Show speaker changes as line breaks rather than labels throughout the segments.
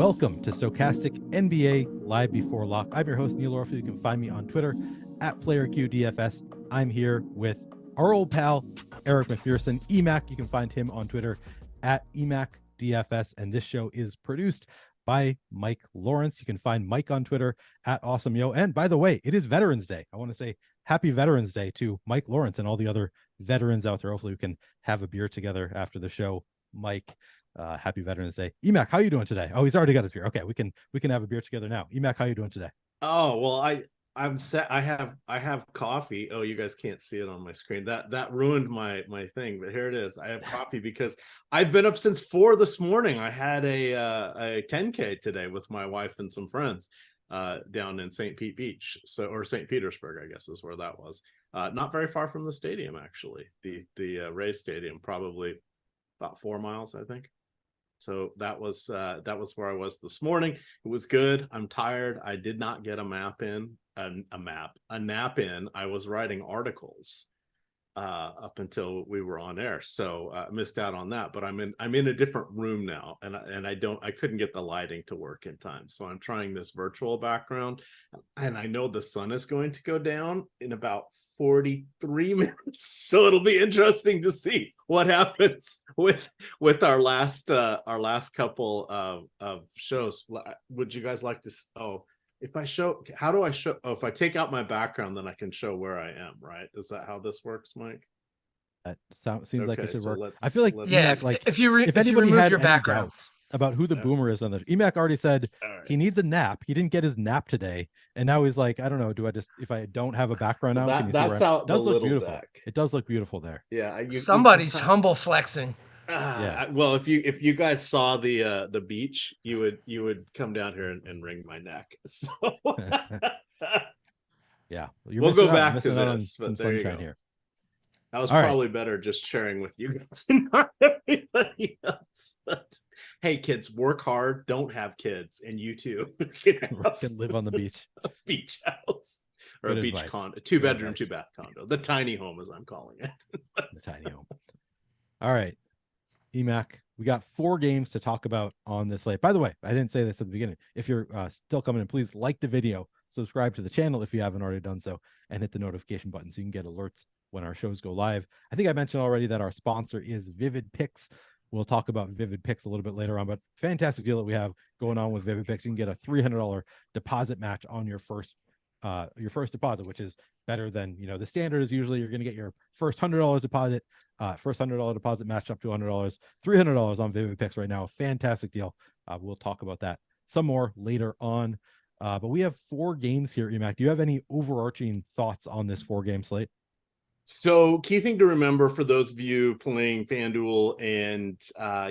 Welcome to Stochastic NBA Live Before Lock. I'm your host, Neil Orfield. You can find me on Twitter at PlayerQDFS. I'm here with our old pal, Eric McPherson. EMac, you can find him on Twitter at EMac DFS. And this show is produced by Mike Lawrence. You can find Mike on Twitter at AwesomeYo. And by the way, it is Veterans Day. I want to say happy Veterans Day to Mike Lawrence and all the other veterans out there. Hopefully we can have a beer together after the show. Mike, happy Veterans Day. EMac, how are you doing today? Oh, he's already got his beer. Okay, we can have a beer together now. EMac, how are you doing today?
Oh, well, I'm set. I have coffee. Oh, you guys can't see it on my screen. That ruined my thing, but here it is. I have coffee because I've been up since 4 this morning. I had a 10K today with my wife and some friends down in St. Pete Beach, or St. Petersburg, I guess is where that was. Not very far from the stadium, actually. The Rays Stadium, probably about 4 miles, I think. So that was where I was this morning. It was good. I'm tired. I did not get a nap in. I was writing articles up until we were on air, so I missed out on that. But I'm in a different room now, and I couldn't get the lighting to work in time. So I'm trying this virtual background, and I know the sun is going to go down in about 43 minutes, so it'll be interesting to see what happens with our last couple of shows. Would you guys like to? If I show, how do I show? Oh, if I take out my background, then I can show where I am, right? Is that how this works, Mike?
That seems like it should work. I feel like
if you remove your background
about who the boomer is on the EMac already said he needs a nap. He didn't get his nap today, and now he's like, I don't know. Do I just, if I don't have a background now? Can you
that's
see
out.
It does
the
look
little
beautiful.
deck.
It does look beautiful there.
Yeah.
Somebody's humble flexing.
Yeah.
Well, if you guys saw the beach, you would come down here and wring my neck. So
yeah,
we'll go back to this.
Some sunshine here.
That was probably better just sharing with you guys and not everybody else. But hey, kids, work hard. Don't have kids, and you too
can live on the beach.
A beach house or
Good
a beach
advice.
condo, 2-bedroom, 2-bath condo. The tiny home, as I'm calling it.
The tiny home. All right, EMac, we got 4 games to talk about on this slate. By the way, I didn't say this at the beginning. If you're still coming in, please like the video, subscribe to the channel if you haven't already done so, and hit the notification button so you can get alerts when our shows go live. I think I mentioned already that our sponsor is Vivid Picks. We'll talk about Vivid Picks a little bit later on, but fantastic deal that we have going on with Vivid Picks. You can get a $300 deposit match on your first deposit, which is better than, the standard is usually you're going to get your first $100 deposit, $100 deposit matched up to $100, $300 on Vivid Picks right now. Fantastic deal. We'll talk about that some more later on. But we have 4 games here, EMac. Do you have any overarching thoughts on this 4-game slate?
So, key thing to remember for those of you playing FanDuel and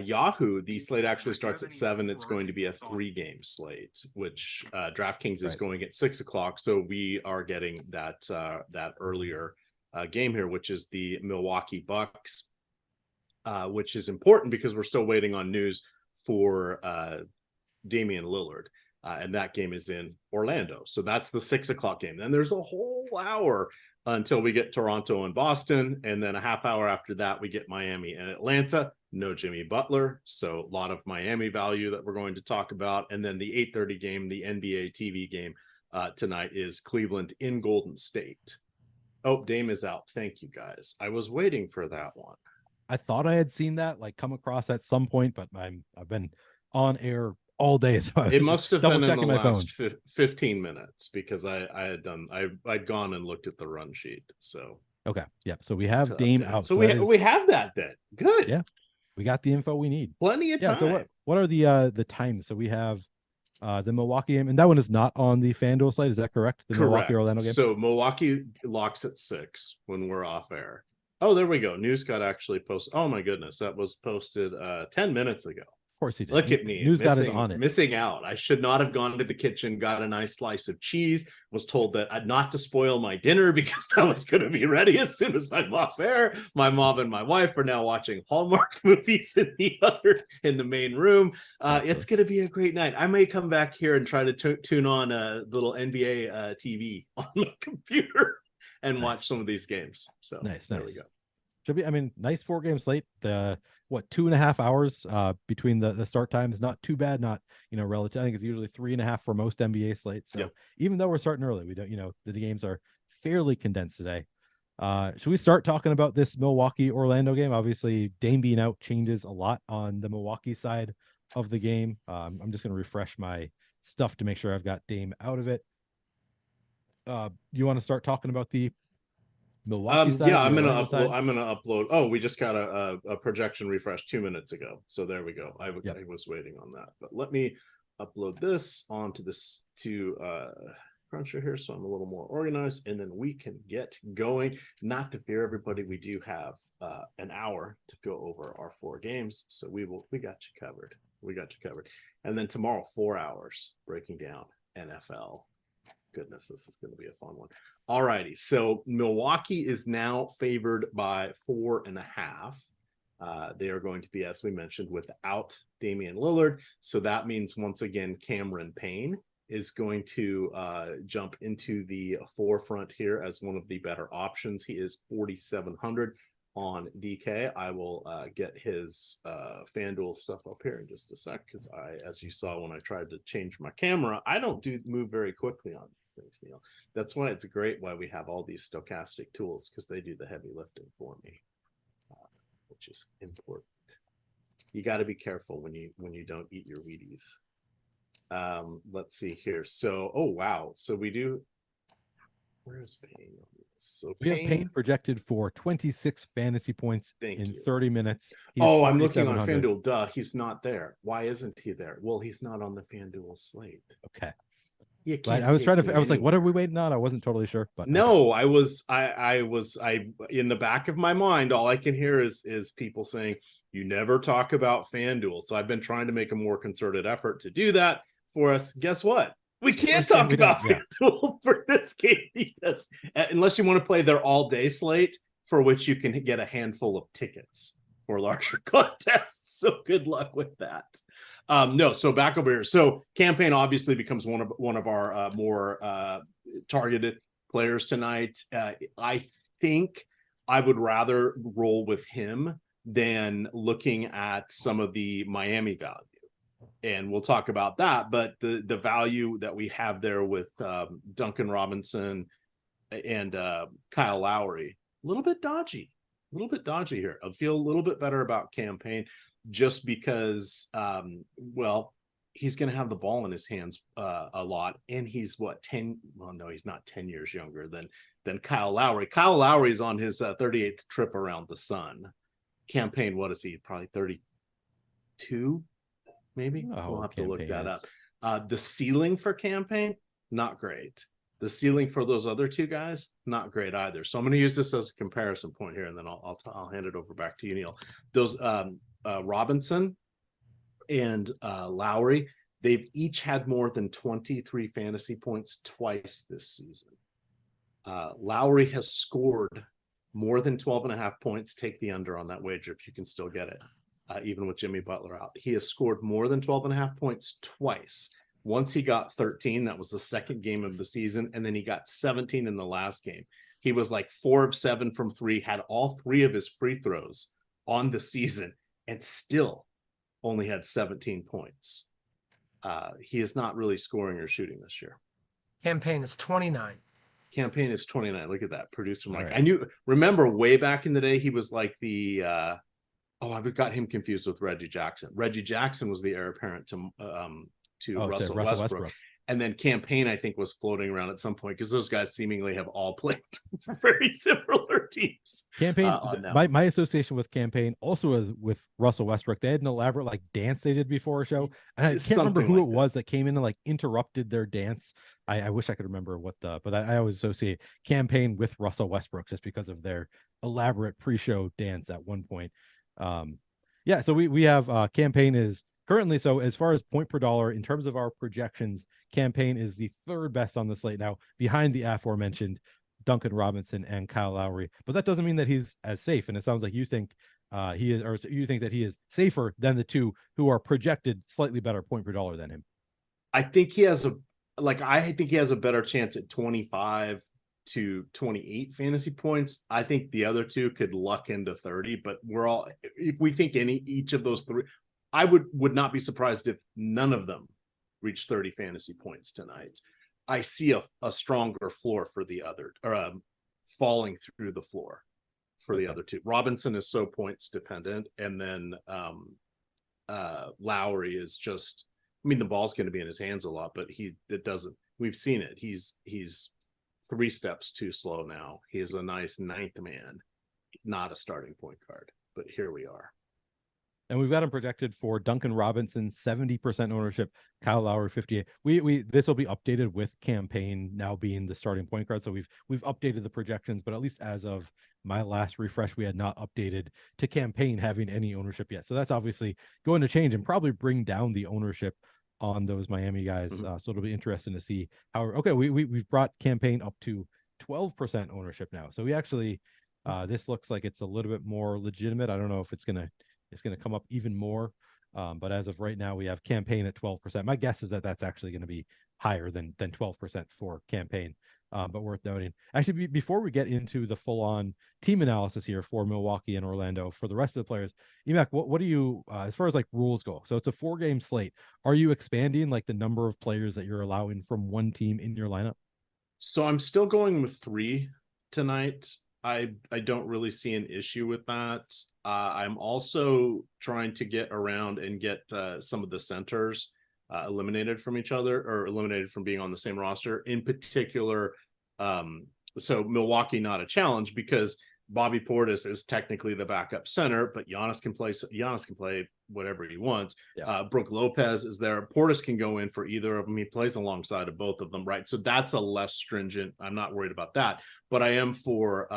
Yahoo, the slate actually starts at 7. It's going to be a 3-game slate, which DraftKings is going at 6 o'clock. So we are getting that earlier game here, which is the Milwaukee Bucks, which is important because we're still waiting on news for Damian Lillard. And that game is in Orlando. So that's the 6 o'clock game. Then there's a whole hour until we get Toronto and Boston. And then a half hour after that, we get Miami and Atlanta. No Jimmy Butler. So a lot of Miami value that we're going to talk about. And then the 8:30 game, the NBA TV game tonight is Cleveland in Golden State. Oh, Dame is out. Thank you, guys. I was waiting for that one.
I thought I had seen that come across at some point, but I've been on air all day, so
it must have been in the last 15 minutes because I'd gone and looked at the run sheet. So
okay, yeah. So we have Dame out.
So we have that then. Good.
Yeah, we got the info we need.
Plenty of time.
So what are the times? So we have the Milwaukee game, and that one is not on the FanDuel slate. Is that correct? The
Correct.
Milwaukee Orlando game.
So Milwaukee locks at 6 when we're off air. Oh, there we go. News got actually posted. Oh my goodness, that was posted 10 minutes ago.
Of course he did.
Look at me.
News got is on it.
Missing out. I should not have gone to the kitchen, got a nice slice of cheese, was told that I'd not to spoil my dinner because that was going to be ready as soon as I'm off air. My mom and my wife are now watching Hallmark movies in the main room. It's going to be a great night. I may come back here and try to tune on a little NBA TV on the computer and watch some of these games. So
nice.
There we go.
should be, I mean, nice 4-game slate. The 2.5 hours between the start time is not too bad. Not, relative. I think it's usually 3.5 for most NBA slates. So even though we're starting early, we don't, the games are fairly condensed today. Should we start talking about this Milwaukee Orlando game? Obviously, Dame being out changes a lot on the Milwaukee side of the game. I'm just going to refresh my stuff to make sure I've got Dame out of it. You want to start talking about the Milwaukee side?
Yeah, I'm gonna upload. Oh, we just got a projection refresh 2 minutes ago. So there we go. I was waiting on that, but let me upload this onto this to Cruncher here, so I'm a little more organized, and then we can get going. Not to fear, everybody, we do have an hour to go over our 4 games, so we got you covered. We got you covered, and then tomorrow 4 hours breaking down NFL. Goodness, this is going to be a fun one. All righty, so Milwaukee is now favored by 4.5. They are going to be, as we mentioned, without Damian Lillard, so that means once again Cameron Payne is going to jump into the forefront here as one of the better options. He is 4,700 on DK. I will get his FanDuel stuff up here in just a sec, because as you saw when I tried to change my camera, I don't move very quickly on these things, Neil. That's why it's great why we have all these stochastic tools, because they do the heavy lifting for me, which is important. You got to be careful when you don't eat your Wheaties. Let's see here. So, oh wow. So we do. Where's Payne? So
we have Payne projected for 26 fantasy points in 30 minutes.
I'm looking on FanDuel. Duh, he's not there. Why isn't he there? Well, he's not on the FanDuel slate.
Okay. I was trying to. I was like, what are we waiting on? I wasn't totally sure, but no,
okay. I in the back of my mind, all I can hear is people saying you never talk about FanDuel. So I've been trying to make a more concerted effort to do that for us. Guess what? We can't talk about FanDuel for this game, because unless you want to play their all-day slate, for which you can get a handful of tickets for larger contests. So good luck with that. No, so back over here. So Campaign obviously becomes one of our more targeted players tonight. I think I would rather roll with him than looking at some of the Miami value. And we'll talk about that, but the value that we have there with Duncan Robinson and Kyle Lowry, a little bit dodgy here. I feel a little bit better about Campaign, just because, he's going to have the ball in his hands a lot, and he's 10? Well, no, he's not 10 years younger than Kyle Lowry. Kyle Lowry is on his 38th trip around the sun. Campaign, what is he? Probably 32. Maybe we'll have to look that up. The ceiling for Campaign, not great. The ceiling for those other two guys, not great either. So I'm going to use this as a comparison point here, and then I'll hand it over back to you, Neil. Those Robinson and Lowry, they've each had more than 23 fantasy points twice this season. Lowry has scored more than 12.5 points. Take the under on that wager if you can still get it. Even with Jimmy Butler out, he has scored more than 12.5 points twice. Once he got 13, that was the second game of the season, and then he got 17 in the last game. He was like 4 of 7 from 3, had all 3 of his free throws on the season, and still only had 17 points. He is not really scoring or shooting this year.
Campaign is 29.
Campaign is 29. Look at that. Producer Mike. Right. Remember way back in the day, he was like the I've got him confused with Reggie Jackson. Reggie Jackson was the heir apparent to Russell Westbrook. And then Campaign, I think, was floating around at some point, because those guys seemingly have all played for very similar teams.
Campaign, my association with Campaign also is with Russell Westbrook. They had an elaborate dance they did before a show, and I can't remember who it was that came in and interrupted their dance. I wish I could remember but I always associate Campaign with Russell Westbrook just because of their elaborate pre-show dance at one point. So we have Campaign is currently, so as far as point per dollar in terms of our projections, Campaign is the 3rd best on the slate now, behind the aforementioned Duncan Robinson and Kyle Lowry. But that doesn't mean that he's as safe, and it sounds like you think he is, or you think that he is safer than the two who are projected slightly better point per dollar than him.
I think he has a better chance at 25 to 28 fantasy points. I think the other two could luck into 30, but if we think each of those three, I would not be surprised if none of them reach 30 fantasy points tonight. I see a stronger floor for the other, or falling through the floor for the other two. Robinson is so points dependent, and then Lowry is just, I mean, the ball's going to be in his hands a lot, but we've seen it. He's 3 steps too slow now. He is a nice ninth man, not a starting point guard, but here we are.
And we've got him projected for Duncan Robinson, 70% ownership, Kyle Lowry, 58. This will be updated with Campaign now being the starting point guard. So we've updated the projections, but at least as of my last refresh, we had not updated to Campaign having any ownership yet. So that's obviously going to change and probably bring down the ownership on those Miami guys.
Mm-hmm.
So it'll be interesting to see how. Okay, we've brought Campaign up to 12% ownership now. So we actually, this looks like it's a little bit more legitimate. I don't know if it's gonna come up even more. But as of right now, we have Campaign at 12%. My guess is that that's actually going to be higher than 12% for Campaign, but worth noting. Actually, before we get into the full-on team analysis here for Milwaukee and Orlando, for the rest of the players, EMac, what do you, as far as like rules go? So it's a 4-game slate. Are you expanding like the number of players that you're allowing from one team in your lineup?
So I'm still going with 3 tonight. I don't really see an issue with that. I'm also trying to get around and get some of the centers eliminated from each other, or eliminated from being on the same roster. In particular, so Milwaukee not a challenge because Bobby Portis is technically the backup center, but Giannis can play whatever he wants.
Yeah.
Brook Lopez is there. Portis can go in for either of them. He plays alongside of both of them, right? So that's a less stringent. I'm not worried about that, but I am for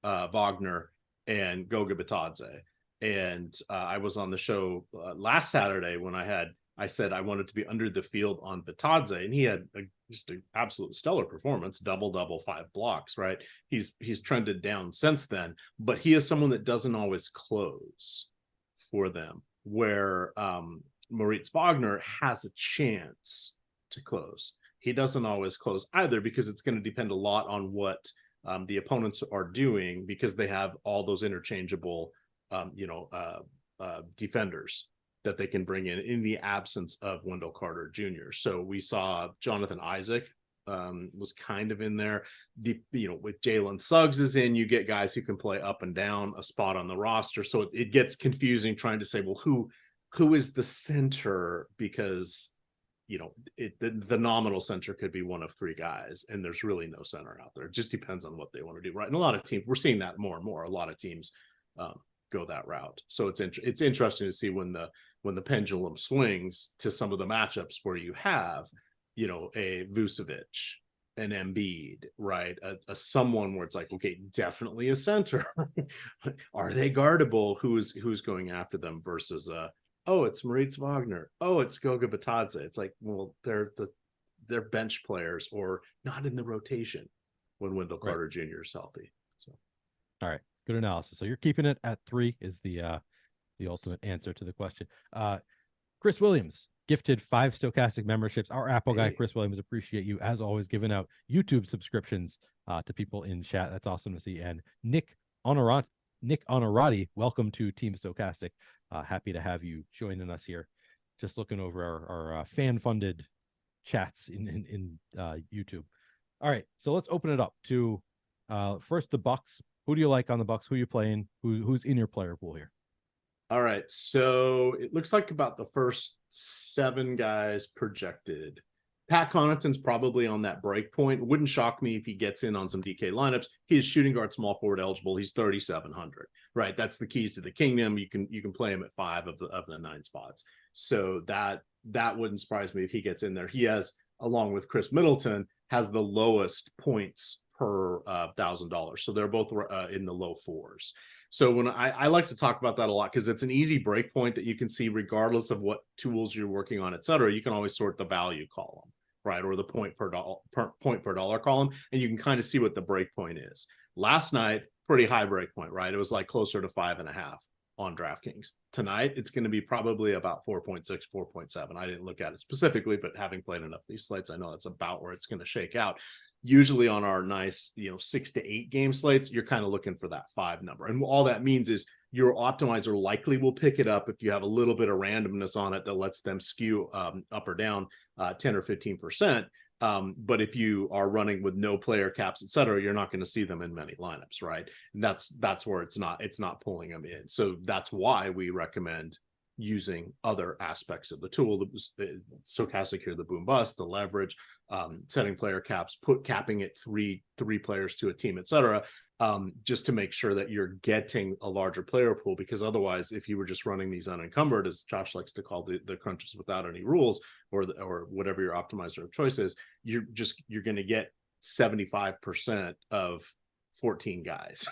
Wagner and Goga Bitadze. And I was on the show last Saturday when I said I wanted to be under the field on Bitadze, and he had just an absolute stellar performance, double, 5 blocks, right? He's trended down since then, but he is someone that doesn't always close for them, where Moritz Wagner has a chance to close. He doesn't always close either, because it's going to depend a lot on what the opponents are doing, because they have all those interchangeable defenders that they can bring in the absence of Wendell Carter Jr. So we saw Jonathan Isaac was kind of in there. With Jalen Suggs is in, you get guys who can play up and down a spot on the roster. So it gets confusing trying to say, well, who is the center? Because the nominal center could be one of 3 guys, and there's really no center out there. It just depends on what they want to do, right? And a lot of teams, we're seeing that more and more. A lot of teams go that route. So it's interesting to see when the pendulum swings to some of the matchups where you have, a Vucevic, an Embiid, right? A someone where it's like, okay, definitely a center. Are they guardable? Who's going after them versus it's Moritz Wagner. Oh, it's Goga Bitadze. It's like, well, they're bench players or not in the rotation when Wendell Carter Jr. is healthy. So,
all right, good analysis. So you're keeping it at 3 is the ultimate answer to the question. Chris Williams gifted 5 Stochastic memberships. Our Apple guy, Chris Williams, appreciate you as always giving out YouTube subscriptions to people in chat. That's awesome to see. And Nick Honorati, welcome to Team Stochastic. Happy to have you joining us here. Just looking over our fan-funded chats in YouTube. All right, so let's open it up to first the Bucks. Who do you like on the Bucks? Who are you playing? Who's in your player pool here?
All right, so it looks like about the first 7 guys projected. Pat Connaughton's probably on that break point. It wouldn't shock me if he gets in on some DK lineups. He is shooting guard, small forward eligible. He's 3,700, right? That's the keys to the kingdom. You can play him at 5 of the 9 spots. So that wouldn't surprise me if he gets in there. He has, along with Chris Middleton, has the lowest points per $1,000. So they're both in the low 4s. So when I like to talk about that a lot, because it's an easy break point that you can see regardless of what tools you're working on, et cetera. You can always sort the value column, right? Or the point per dollar column. And you can kind of see what the break point is. Last night, pretty high break point, right? It was like closer to 5.5 on DraftKings. Tonight, it's going to be probably about 4.6, 4.7. I didn't look at it specifically, but having played enough of these slates, I know that's about where it's going to shake out. Usually on our nice, 6 to 8 game slates, you're kind of looking for that 5 number. And all that means is your optimizer likely will pick it up if you have a little bit of randomness on it that lets them skew up or down 10 or 15%. But if you are running with no player caps, et cetera, you're not going to see them in many lineups, right? And that's where it's not pulling them in. So that's why we recommend using other aspects of the tool, the stochastic here, the boom bust, the leverage, setting player caps, capping it three players to a team, et cetera, just to make sure that you're getting a larger player pool. Because otherwise, if you were just running these unencumbered, as Josh likes to call the crunches without any rules, or whatever your optimizer of choice is, you're going to get 75% of 14 guys.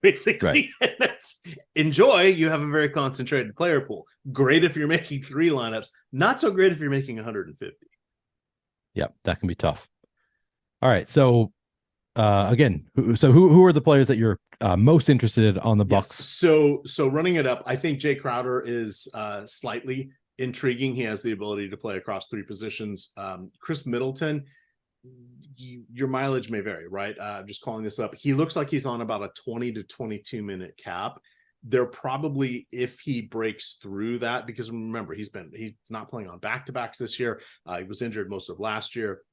Basically, right. Enjoy. You have a very concentrated player pool. Great if you're making 3 lineups. Not so great if you're making 150.
Yep, that can be tough. All right, so again, who are the players that you're most interested in on the Bucks?
Yes. So running it up, I think Jay Crowder is slightly intriguing. He has the ability to play across 3 positions. Chris Middleton, your mileage may vary, right? I'm just calling this up. He looks like he's on about a 20 to 22 minute cap. They're probably, if he breaks through that, because remember, he's not playing on back-to-backs this year. He was injured most of last year.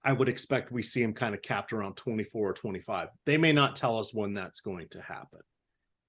I would expect we see him kind of capped around 24 or 25. They may not tell us when that's going to happen,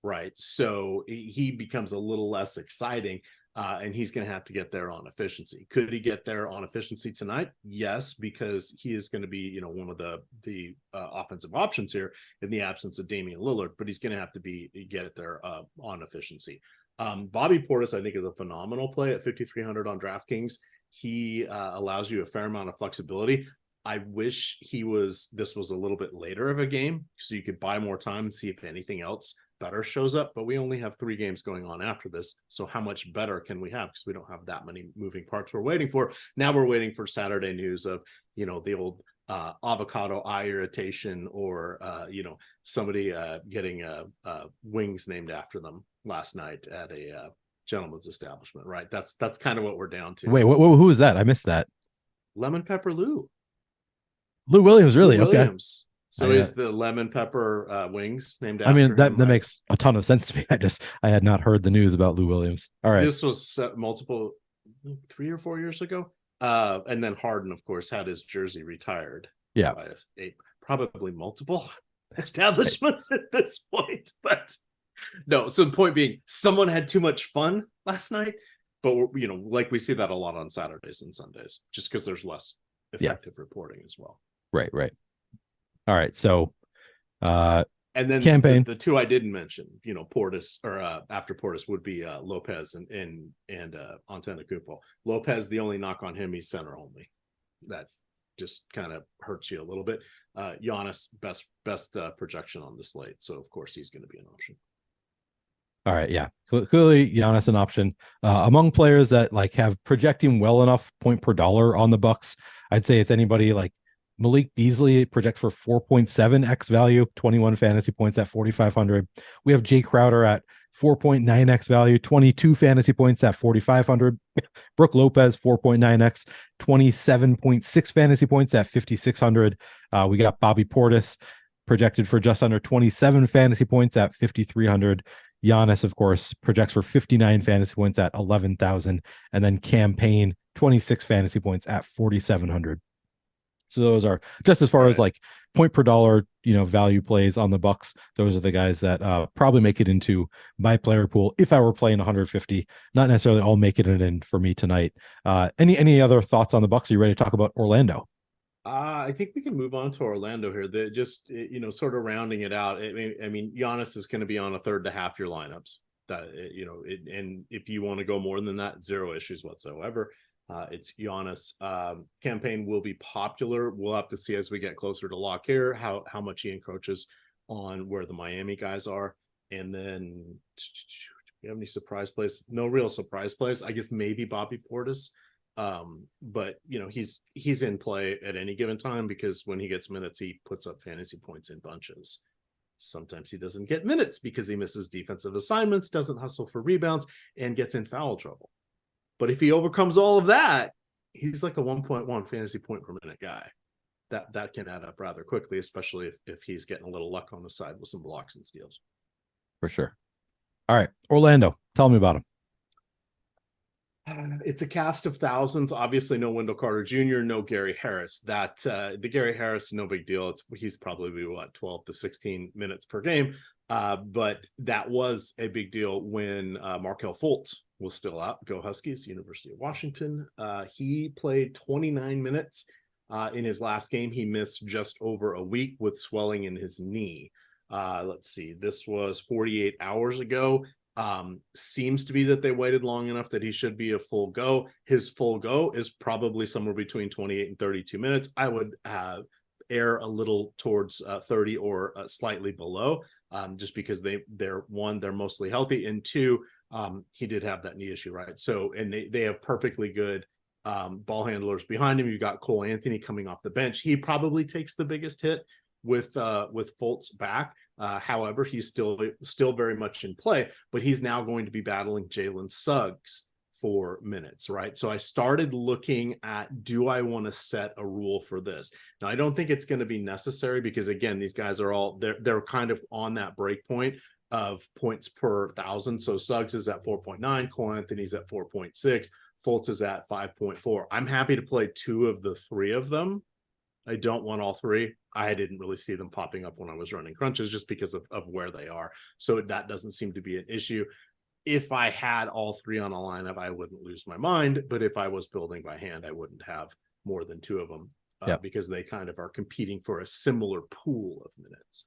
right? So he becomes a little less exciting. And he's going to have to get there on efficiency. Could he get there on efficiency tonight? Yes, because he is going to be, one of the offensive options here in the absence of Damian Lillard. But he's going to have to get it there on efficiency. Bobby Portis, I think, is a phenomenal play at 5,300 on DraftKings. He allows you a fair amount of flexibility. I wish this was a little bit later of a game, so you could buy more time and see if anything else better shows up, but we only have 3 games going on after this. So how much better can we have? Because we don't have that many moving parts we're waiting for. Now we're waiting for Saturday news of, the old avocado eye irritation, or, somebody getting wings named after them last night at a gentleman's establishment, right? That's kind of what we're down to.
Wait, who is that? I missed that.
Lemon Pepper Lou.
Lou Williams, really?
Lou
okay.
Williams. So is the lemon pepper wings named after
him? I mean, that
right?
makes a ton of sense to me. I had not heard the news about Lou Williams. All right.
This was multiple 3 or 4 years ago. And then Harden, of course, had his jersey retired.
Yeah.
By probably multiple establishments at this point. But no, so the point being, someone had too much fun last night. But, like we see that a lot on Saturdays and Sundays, just because there's less effective reporting as well.
Right. All right, so
and then
campaign.
The 2 I didn't mention, Portis, or after Portis would be Lopez and Antetokounmpo. Lopez, the only knock on him, he's center only. That just kind of hurts you a little bit. Giannis, best projection on the slate, so of course he's going to be an option.
All right, yeah, clearly Giannis an option among players that have projecting well enough point per dollar on the Bucks. I'd say it's anybody like Malik Beasley projects for 4.7 X value, 21 fantasy points at 4,500. We have Jay Crowder at 4.9 X value, 22 fantasy points at 4,500. Brook Lopez, 4.9 X, 27.6 fantasy points at 5,600. We got Bobby Portis projected for just under 27 fantasy points at 5,300. Giannis, of course, projects for 59 fantasy points at 11,000. And then Campaign, 26 fantasy points at 4,700. So those are just as far as point per dollar, value plays on the Bucks. Those are the guys that probably make it into my player pool if I were playing 150. Not necessarily all making it in for me tonight. Any other thoughts on the Bucks? Are you ready to talk about Orlando?
I think we can move on to Orlando here. They're just sort of rounding it out. I mean, Giannis is going to be on a third to half your lineups. That and if you want to go more than that, 0 issues whatsoever. It's Giannis. Campaign will be popular. We'll have to see as we get closer to lock here how much he encroaches on where the Miami guys are. And then, do you have any surprise plays? No real surprise plays. I guess maybe Bobby Portis. But he's in play at any given time, because when he gets minutes, he puts up fantasy points in bunches. Sometimes he doesn't get minutes because he misses defensive assignments, doesn't hustle for rebounds, and gets in foul trouble. But if he overcomes all of that, he's like a 1.1 fantasy point per minute guy. that can add up rather quickly, especially if he's getting a little luck on the side with some blocks and steals.
For sure. All right, Orlando, tell me about him.
It's a cast of thousands. Obviously, no Wendell Carter Jr., no Gary Harris. That the Gary Harris, no big deal. He's probably 12 to 16 minutes per game. But that was a big deal when Markelle Fultz was still out. Go Huskies, University of Washington. He played 29 minutes in his last game. He missed just over a week with swelling in his knee. Let's see. This was 48 hours ago. Seems to be that they waited long enough that he should be a full go. His full go is probably somewhere between 28 and 32 minutes. I would err a little towards 30 or slightly below, just because they're mostly healthy, and two, he did have that knee issue, right? So, and they have perfectly good ball handlers behind him. You got Cole Anthony coming off the bench. He probably takes the biggest hit with Fultz back. However, he's still very much in play, but he's now going to be battling Jalen Suggs for minutes, right? So I started looking at, do I want to set a rule for this? Now, I don't think it's going to be necessary because, again, these guys are they're kind of on that break point of points per thousand. So Suggs is at 4.9, Cole Anthony's at 4.6, Fultz is at 5.4. I'm happy to play two of the three of them. I don't want all three. I didn't really see them popping up when I was running crunches just because of where they are. So that doesn't seem to be an issue. If I had all three on a lineup, I wouldn't lose my mind. But if I was building by hand, I wouldn't have more than two of them because they kind of are competing for a similar pool of minutes.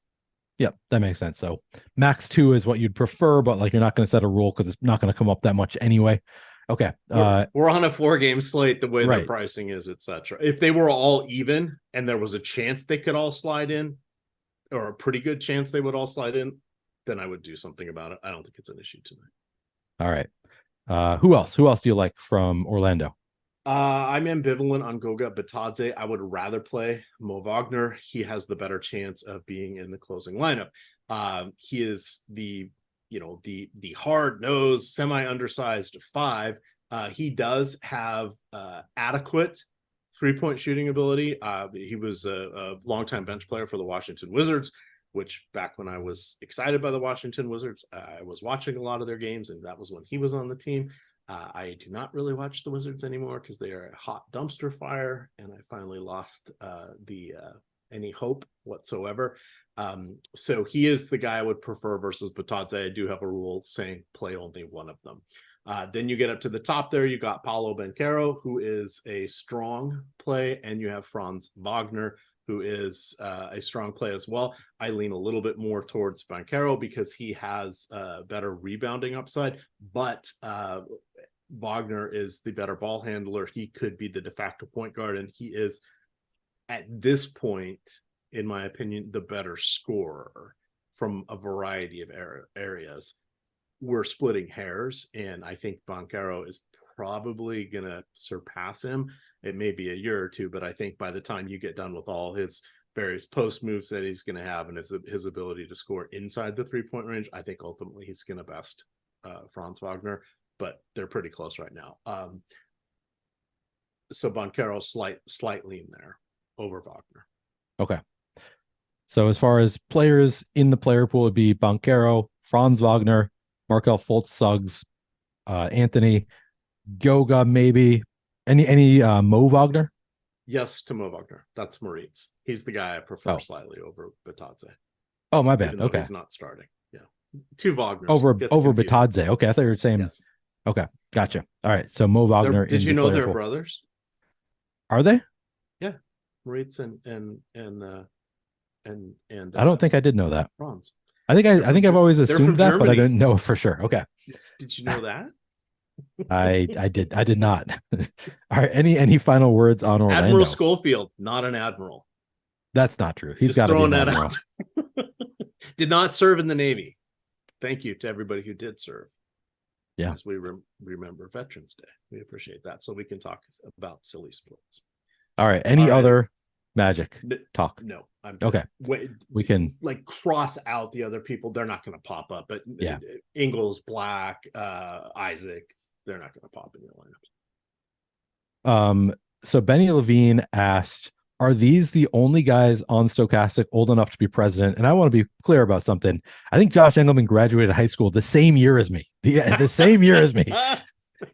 Yep, that makes sense. So max 2 is what you'd prefer, but like you're not going to set a rule because it's not going to come up that much anyway. Okay.
We're on a 4-game slate, the way
right.
their pricing is, etc. If they were all even and there was a chance they could all slide in, or a pretty good chance they would all slide in, then I would do something about it. I don't think it's an issue tonight.
All right. Who else? Who else do you like from Orlando?
I'm ambivalent on Goga Bitadze. I would rather play Mo Wagner. He has the better chance of being in the closing lineup. He is the hard-nosed, semi-undersized 5. He does have adequate three-point shooting ability. He was a longtime bench player for the Washington Wizards, which back when I was excited by the Washington Wizards, I was watching a lot of their games, and that was when he was on the team. I do not really watch the Wizards anymore because they are a hot dumpster fire, and I finally lost any hope whatsoever. So he is the guy I would prefer versus Bitadze. I do have a rule saying play only one of them. Then you get up to the top there, you got Paolo Banchero, who is a strong play, and you have Franz Wagner, who is a strong play as well. I lean a little bit more towards Banchero because he has better rebounding upside, but Wagner is the better ball handler. He could be the de facto point guard, and he is, at this point, in my opinion, the better scorer from a variety of areas. We're splitting hairs, and I think Banchero is probably going to surpass him. It may be a year or two, but I think by the time you get done with all his various post moves that he's going to have and his ability to score inside the three-point range, I think ultimately he's going to best Franz Wagner, but they're pretty close right now. So Banchero slight lean there over Wagner.
Okay. So as far as players in the player pool, would be Banchero, Franz Wagner, Markelle Fultz, Suggs, Anthony, Goga, maybe. Any Mo Wagner?
Yes, to Mo Wagner. That's Moritz. He's the guy I prefer slightly over Bitadze.
Oh, my bad. Okay.
He's not starting. Yeah. Two Wagners.
Over Bitadze. Okay. I thought you were saying. Yes. Okay. Gotcha. All right. So Mo Wagner.
Did you know they're brothers?
Are they?
Yeah. Moritz and
I don't think I did know that.
Franz.
I think I've always assumed that, Germany. But I didn't know for sure. Okay.
Did you know that?
I did not. All right. Any final words on Orlando?
Admiral Schofield, not an admiral.
That's not true. He's got to be an admiral.
Did not serve in the Navy. Thank you to everybody who did serve.
Yeah.
As we remember Veterans Day. We appreciate that. So we can talk about silly sports.
All right. Any other Magic talk?
No.
Okay. We can
like cross out the other people. They're not going to pop up. But
yeah,
Ingles, Black, Isaac, they're not going to pop in your lineup.
So Benny Levine asked, Are these the only guys on Stochastic old enough to be president? And I want to be clear about something. I think Josh Engelman graduated high school the same year as me. The same year as me.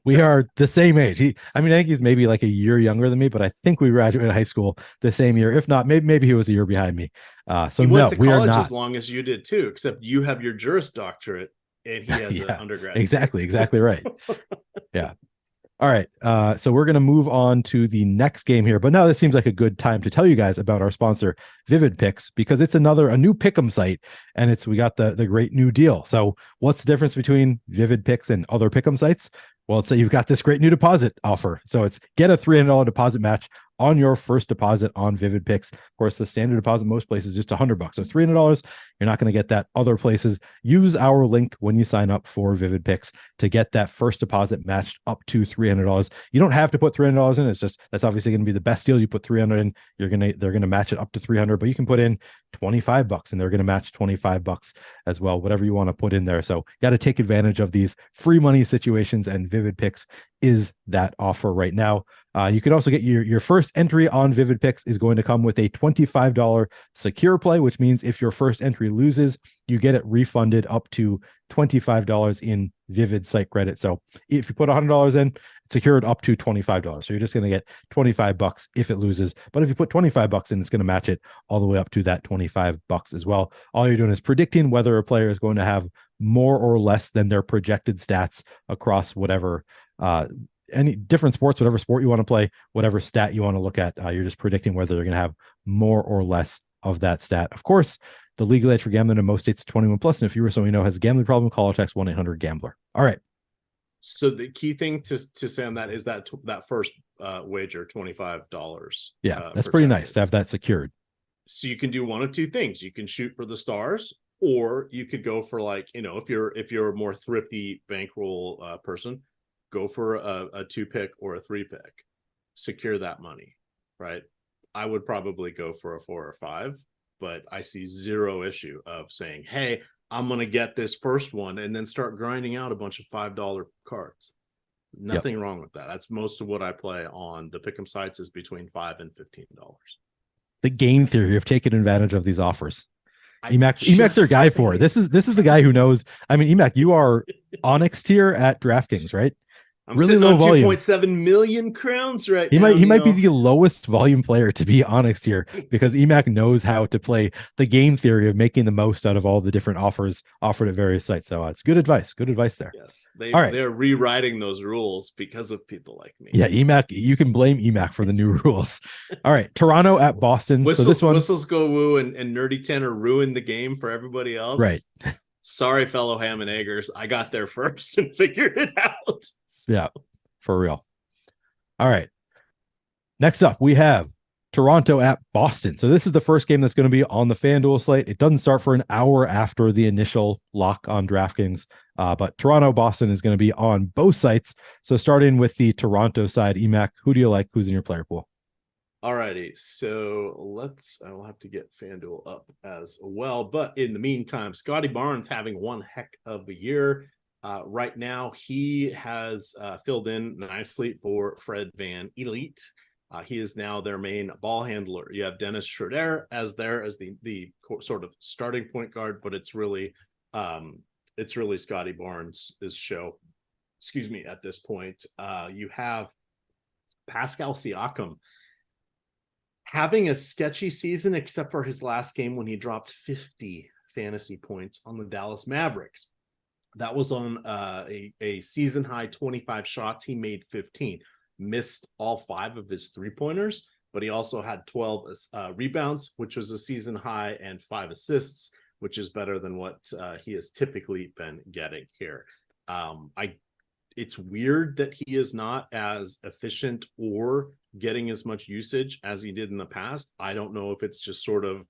We are the same age. I think he's maybe like a year younger than me, but I think we graduated high school the same year. If not, maybe he was a year behind me. So
he went to
we are
college
not
as long as you did too, except you have your Juris Doctorate and he has an undergrad.
Exactly right. Yeah. All right. So we're going to move on to the next game here. But now this seems like a good time to tell you guys about our sponsor, Vivid Picks, because it's a new pick'em site, and we got the great new deal. So what's the difference between Vivid Picks and other pick'em sites? Well, so you've got this great new deposit offer. So it's get a $300 deposit match on your first deposit on Vivid Picks. Of course, the standard deposit most places is just $100. So $300, you're not going to get that other places. Use our link when you sign up for Vivid Picks to get that first deposit matched up to $300. You don't have to put $300 in. It's just that's obviously going to be the best deal. You put $300 in, they're going to match it up to $300, but you can put in $25 and they're going to match $25 as well, whatever you want to put in there. So got to take advantage of these free money situations, and Vivid Picks is that offer right now. You can also get your first entry on Vivid Picks is going to come with a $25 secure play, which means if your first entry loses, you get it refunded up to $25 in Vivid site credit. So if you put $100 in, it's secured up to $25. So you're just going to get $25 if it loses. But if you put $25 in, it's going to match it all the way up to that $25 as well. All you're doing is predicting whether a player is going to have more or less than their projected stats across whatever any different sports, whatever sport you want to play, whatever stat you want to look at. You're just predicting whether they're going to have more or less of that stat. Of course, the legal age for gambling in most states 21 plus. And if you or someone you know has a gambling problem, call or text 1-800-GAMBLER. All right.
So the key thing to say on that is that first wager, $25.
Yeah, that's pretty nice to have that secured.
So you can do one of two things. You can shoot for the stars, or you could go for if you're a more thrifty bankroll person, go for a 2-pick or a 3-pick, secure that money, right? I would probably go for a 4 or 5, but I see zero issue of saying, hey, I'm going to get this first one and then start grinding out a bunch of $5 cards. Nothing wrong with that. That's most of what I play on the pick'em sites is between $5 and $15.
The game theory of taking advantage of these offers. EMac's their guy for it. This is the guy who knows. EMac, you are Onyx tier at DraftKings, right?
I'm really low volume. 2.7 million crowns right now.
He might be the lowest volume player to be honest here, because EMac knows how to play the game theory of making the most out of all the different offers offered at various sites. So it's good advice. Good advice there.
Yes, they're rewriting those rules because of people like me.
Yeah, EMac, you can blame EMac for the new rules. All right, Toronto at Boston.
Whistles go woo and Nerdy Tenor ruined the game for everybody else.
Right.
Sorry, fellow ham and eggers. I got there first and figured it out.
Yeah, for real. All right. Next up, we have Toronto at Boston. So this is the first game that's going to be on the FanDuel slate. It doesn't start for an hour after the initial lock on DraftKings, but Toronto-Boston is going to be on both sites. So starting with the Toronto side, EMac, who do you like? Who's in your player pool?
Alrighty, so I will have to get FanDuel up as well. But in the meantime, Scotty Barnes having one heck of a year. Right now, he has filled in nicely for Fred Van Elite. He is now their main ball handler. You have Dennis Schroeder as the sort of starting point guard, but it's really Scotty Barnes' show. Excuse me. At this point, you have Pascal Siakam having a sketchy season, except for his last game when he dropped 50 fantasy points on the Dallas Mavericks. That was on a season high 25 shots. He made 15, missed all 5 of his 3-pointers, but he also had 12 rebounds, which was a season high, and 5 assists, which is better than what he has typically been getting here. It's weird that he is not as efficient or getting as much usage as he did in the past. I don't know if it's just sort of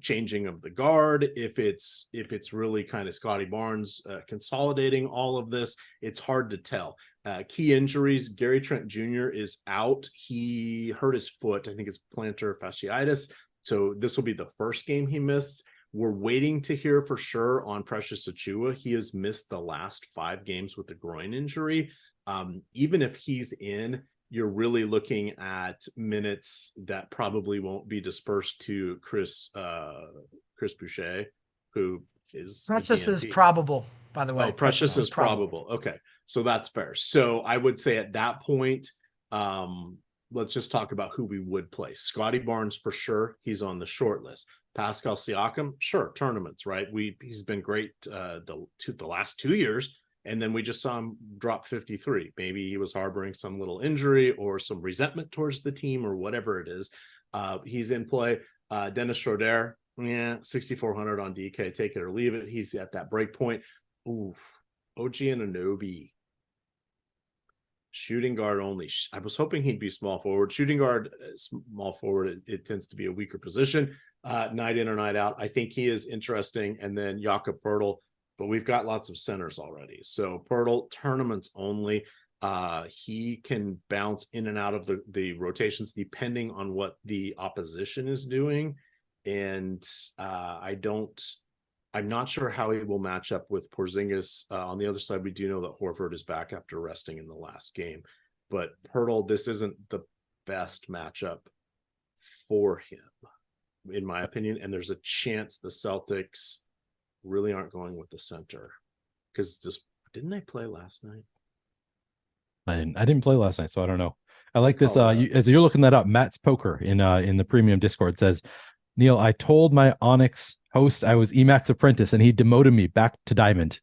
changing of the guard, if it's really kind of Scotty Barnes consolidating all of this. It's hard to tell. Key injuries: Gary Trent Jr. is out. He hurt his foot. I think it's plantar fasciitis. So this will be the first game he missed. We're waiting to hear for sure on Precious Achiuwa. He has missed the last 5 games with a groin injury. Even if he's in, you're really looking at minutes that probably won't be dispersed to Chris Boucher, who is
Precious is probable, by the way.
Oh, Precious is probable. Okay, so that's fair. So I would say at that point, let's just talk about who we would play. Scotty Barnes for sure. He's on the short list. Pascal Siakam, sure, tournaments, right? He's been great the last 2 years, and then we just saw him drop 53. Maybe he was harboring some little injury or some resentment towards the team or whatever it is. He's in play. Dennis Schroeder, 6,400 on DK, take it or leave it. He's at that break point. Ooh, OG Anunoby. Shooting guard only. I was hoping he'd be small forward. Shooting guard, small forward, it tends to be a weaker position. Night in or night out. I think he is interesting. And then Jakob Poeltl, but we've got lots of centers already. So Poeltl, tournaments only. He can bounce in and out of the rotations depending on what the opposition is doing. And I'm not sure how he will match up with Porzingis. On the other side, we do know that Horford is back after resting in the last game. But Poeltl, this isn't the best matchup for him, in my opinion. And there's a chance the Celtics really aren't going with the center. Because didn't they play last night?
I didn't play last night, so I don't know. I like this. As you're looking that up, Matt's Poker in the premium Discord says, Neil, I told my Onyx host I was EMac's apprentice, and he demoted me back to Diamond.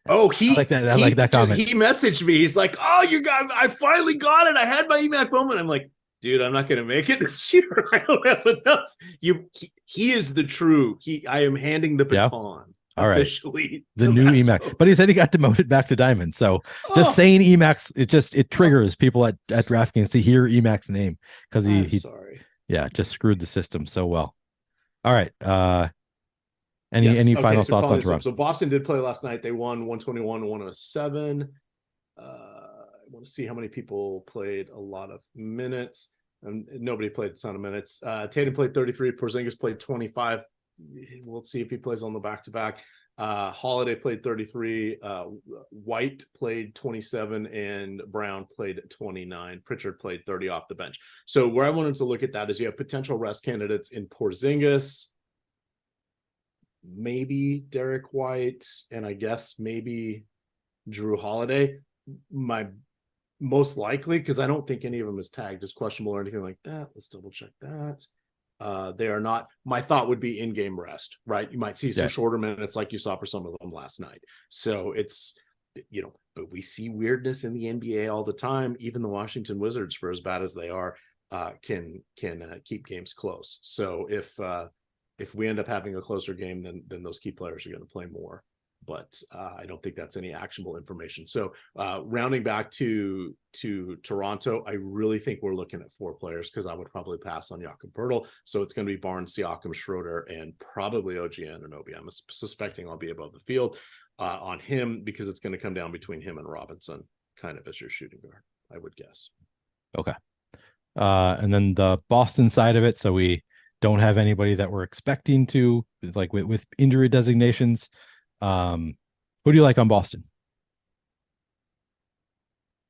Oh, I
like that comment.
He messaged me. He's like, "Oh, I finally got it. I had my EMac moment." I'm like, "Dude, I'm not going to make it this year. I don't have enough." He is the true. I am handing the baton.
All
officially
right. The new EMac, but he said he got demoted back to Diamond. So just saying EMac's, it triggers people at DraftKings to hear EMac's name because he
sorry.
Yeah, just screwed the system so well. All right. Any final thoughts on Toronto?
So Boston did play last night. They won 121-107. I want to see how many people played a lot of minutes. And nobody played a ton of minutes. Tatum played 33. Porzingis played 25. We'll see if he plays on the back-to-back. Holiday played 33. White played 27, and Brown played 29. Pritchard played 30 off the bench. So where I wanted to look at that is you have potential rest candidates in Porzingis, maybe Derek White, and I guess maybe Drew Holiday. My most likely, because I don't think any of them is tagged as questionable or anything like that. Let's double check that. They are not. My thought would be in-game rest, right? You might see some shorter minutes like you saw for some of them last night. So it's, but we see weirdness in the NBA all the time. Even the Washington Wizards, for as bad as they are, can keep games close. So if we end up having a closer game, then those key players are going to play more. But I don't think that's any actionable information. So rounding back to Toronto, I really think we're looking at 4 players because I would probably pass on Jakob Poeltl. So it's going to be Barnes, Siakam, Schroeder, and probably OG Anunoby. I'm suspecting I'll be above the field on him because it's going to come down between him and Robinson, kind of as your shooting guard, I would guess. Okay.
And then the Boston side of it, so we don't have anybody that we're expecting to, like with injury designations. Who do you like on Boston?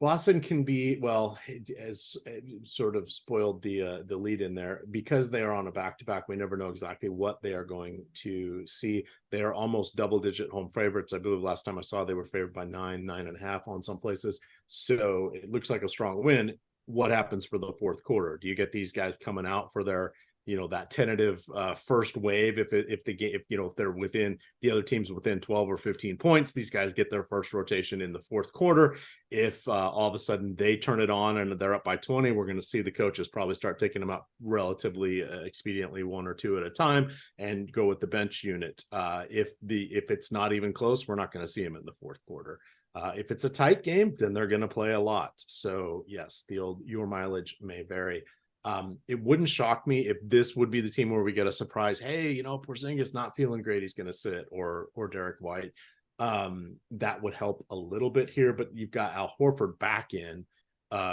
Boston can be, well, as sort of spoiled the lead in there because they are on a back-to-back. We never know exactly what they are going to see. They are almost double-digit home favorites. I believe last time I saw they were favored by 9.5 on some places. So it looks like a strong win. What happens for the fourth quarter? Do you get these guys coming out for their that tentative first wave? If they're within, the other team's within 12 or 15 points, these guys get their first rotation in the fourth quarter. If all of a sudden they turn it on and they're up by 20, we're going to see the coaches probably start taking them out relatively expediently, 1 or 2 at a time, and go with the bench unit. If it's not even close, we're not going to see them in the fourth quarter. If it's a tight game, then they're going to play a lot. So yes, the old your mileage may vary. It wouldn't shock me if this would be the team where we get a surprise. Hey, Porzingis not feeling great, he's going to sit, or Derek White. That would help a little bit here, but you've got Al Horford back in.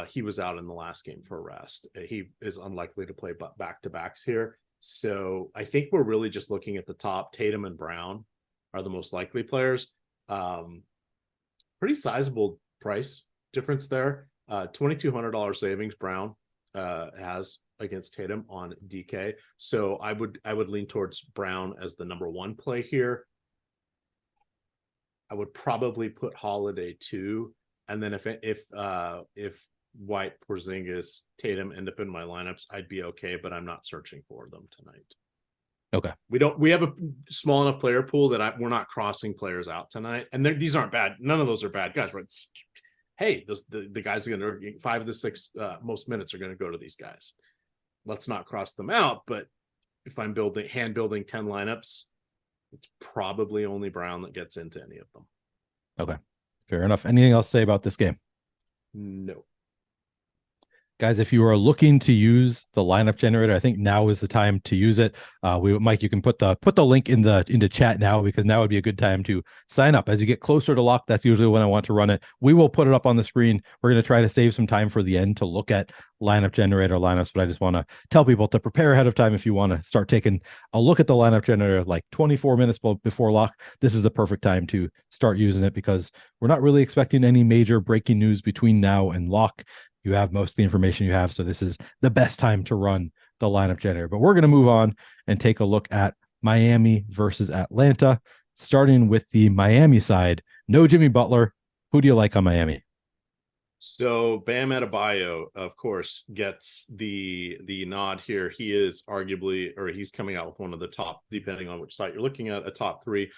He was out in the last game for rest. He is unlikely to play back-to-backs here. So I think we're really just looking at the top. Tatum and Brown are the most likely players. Pretty sizable price difference there. $2,200 savings Brown has against Tatum on DK. So I would lean towards Brown as the number one play here. I would probably put Holiday 2, and then if White, Porzingis, Tatum end up in my lineups, I'd be okay, but I'm not searching for them tonight.
Okay.
We have a small enough player pool that we're not crossing players out tonight, and these aren't bad. None of those are bad guys, right? Hey, the guys are going to 5 of the 6 most minutes are going to go to these guys. Let's not cross them out. But if I'm hand building 10 lineups, it's probably only Brown that gets into any of them.
Okay, fair enough. Anything else to say about this game?
No.
Guys, if you are looking to use the lineup generator, I think now is the time to use it. Mike, you can put the link into chat now, because now would be a good time to sign up. As you get closer to lock, that's usually when I want to run it. We will put it up on the screen. We're going to try to save some time for the end to look at lineup generator lineups, but I just want to tell people to prepare ahead of time. If you want to start taking a look at the lineup generator like 24 minutes before lock, this is the perfect time to start using it, because we're not really expecting any major breaking news between now and lock. You have most of the information you have, so this is the best time to run the lineup generator. But we're going to move on and take a look at Miami versus Atlanta, starting with the Miami side. No Jimmy Butler. Who do you like on Miami?
So Bam Adebayo, of course, gets the nod here. He is arguably, or he's coming out with one of the top, depending on which site you're looking at, a top 3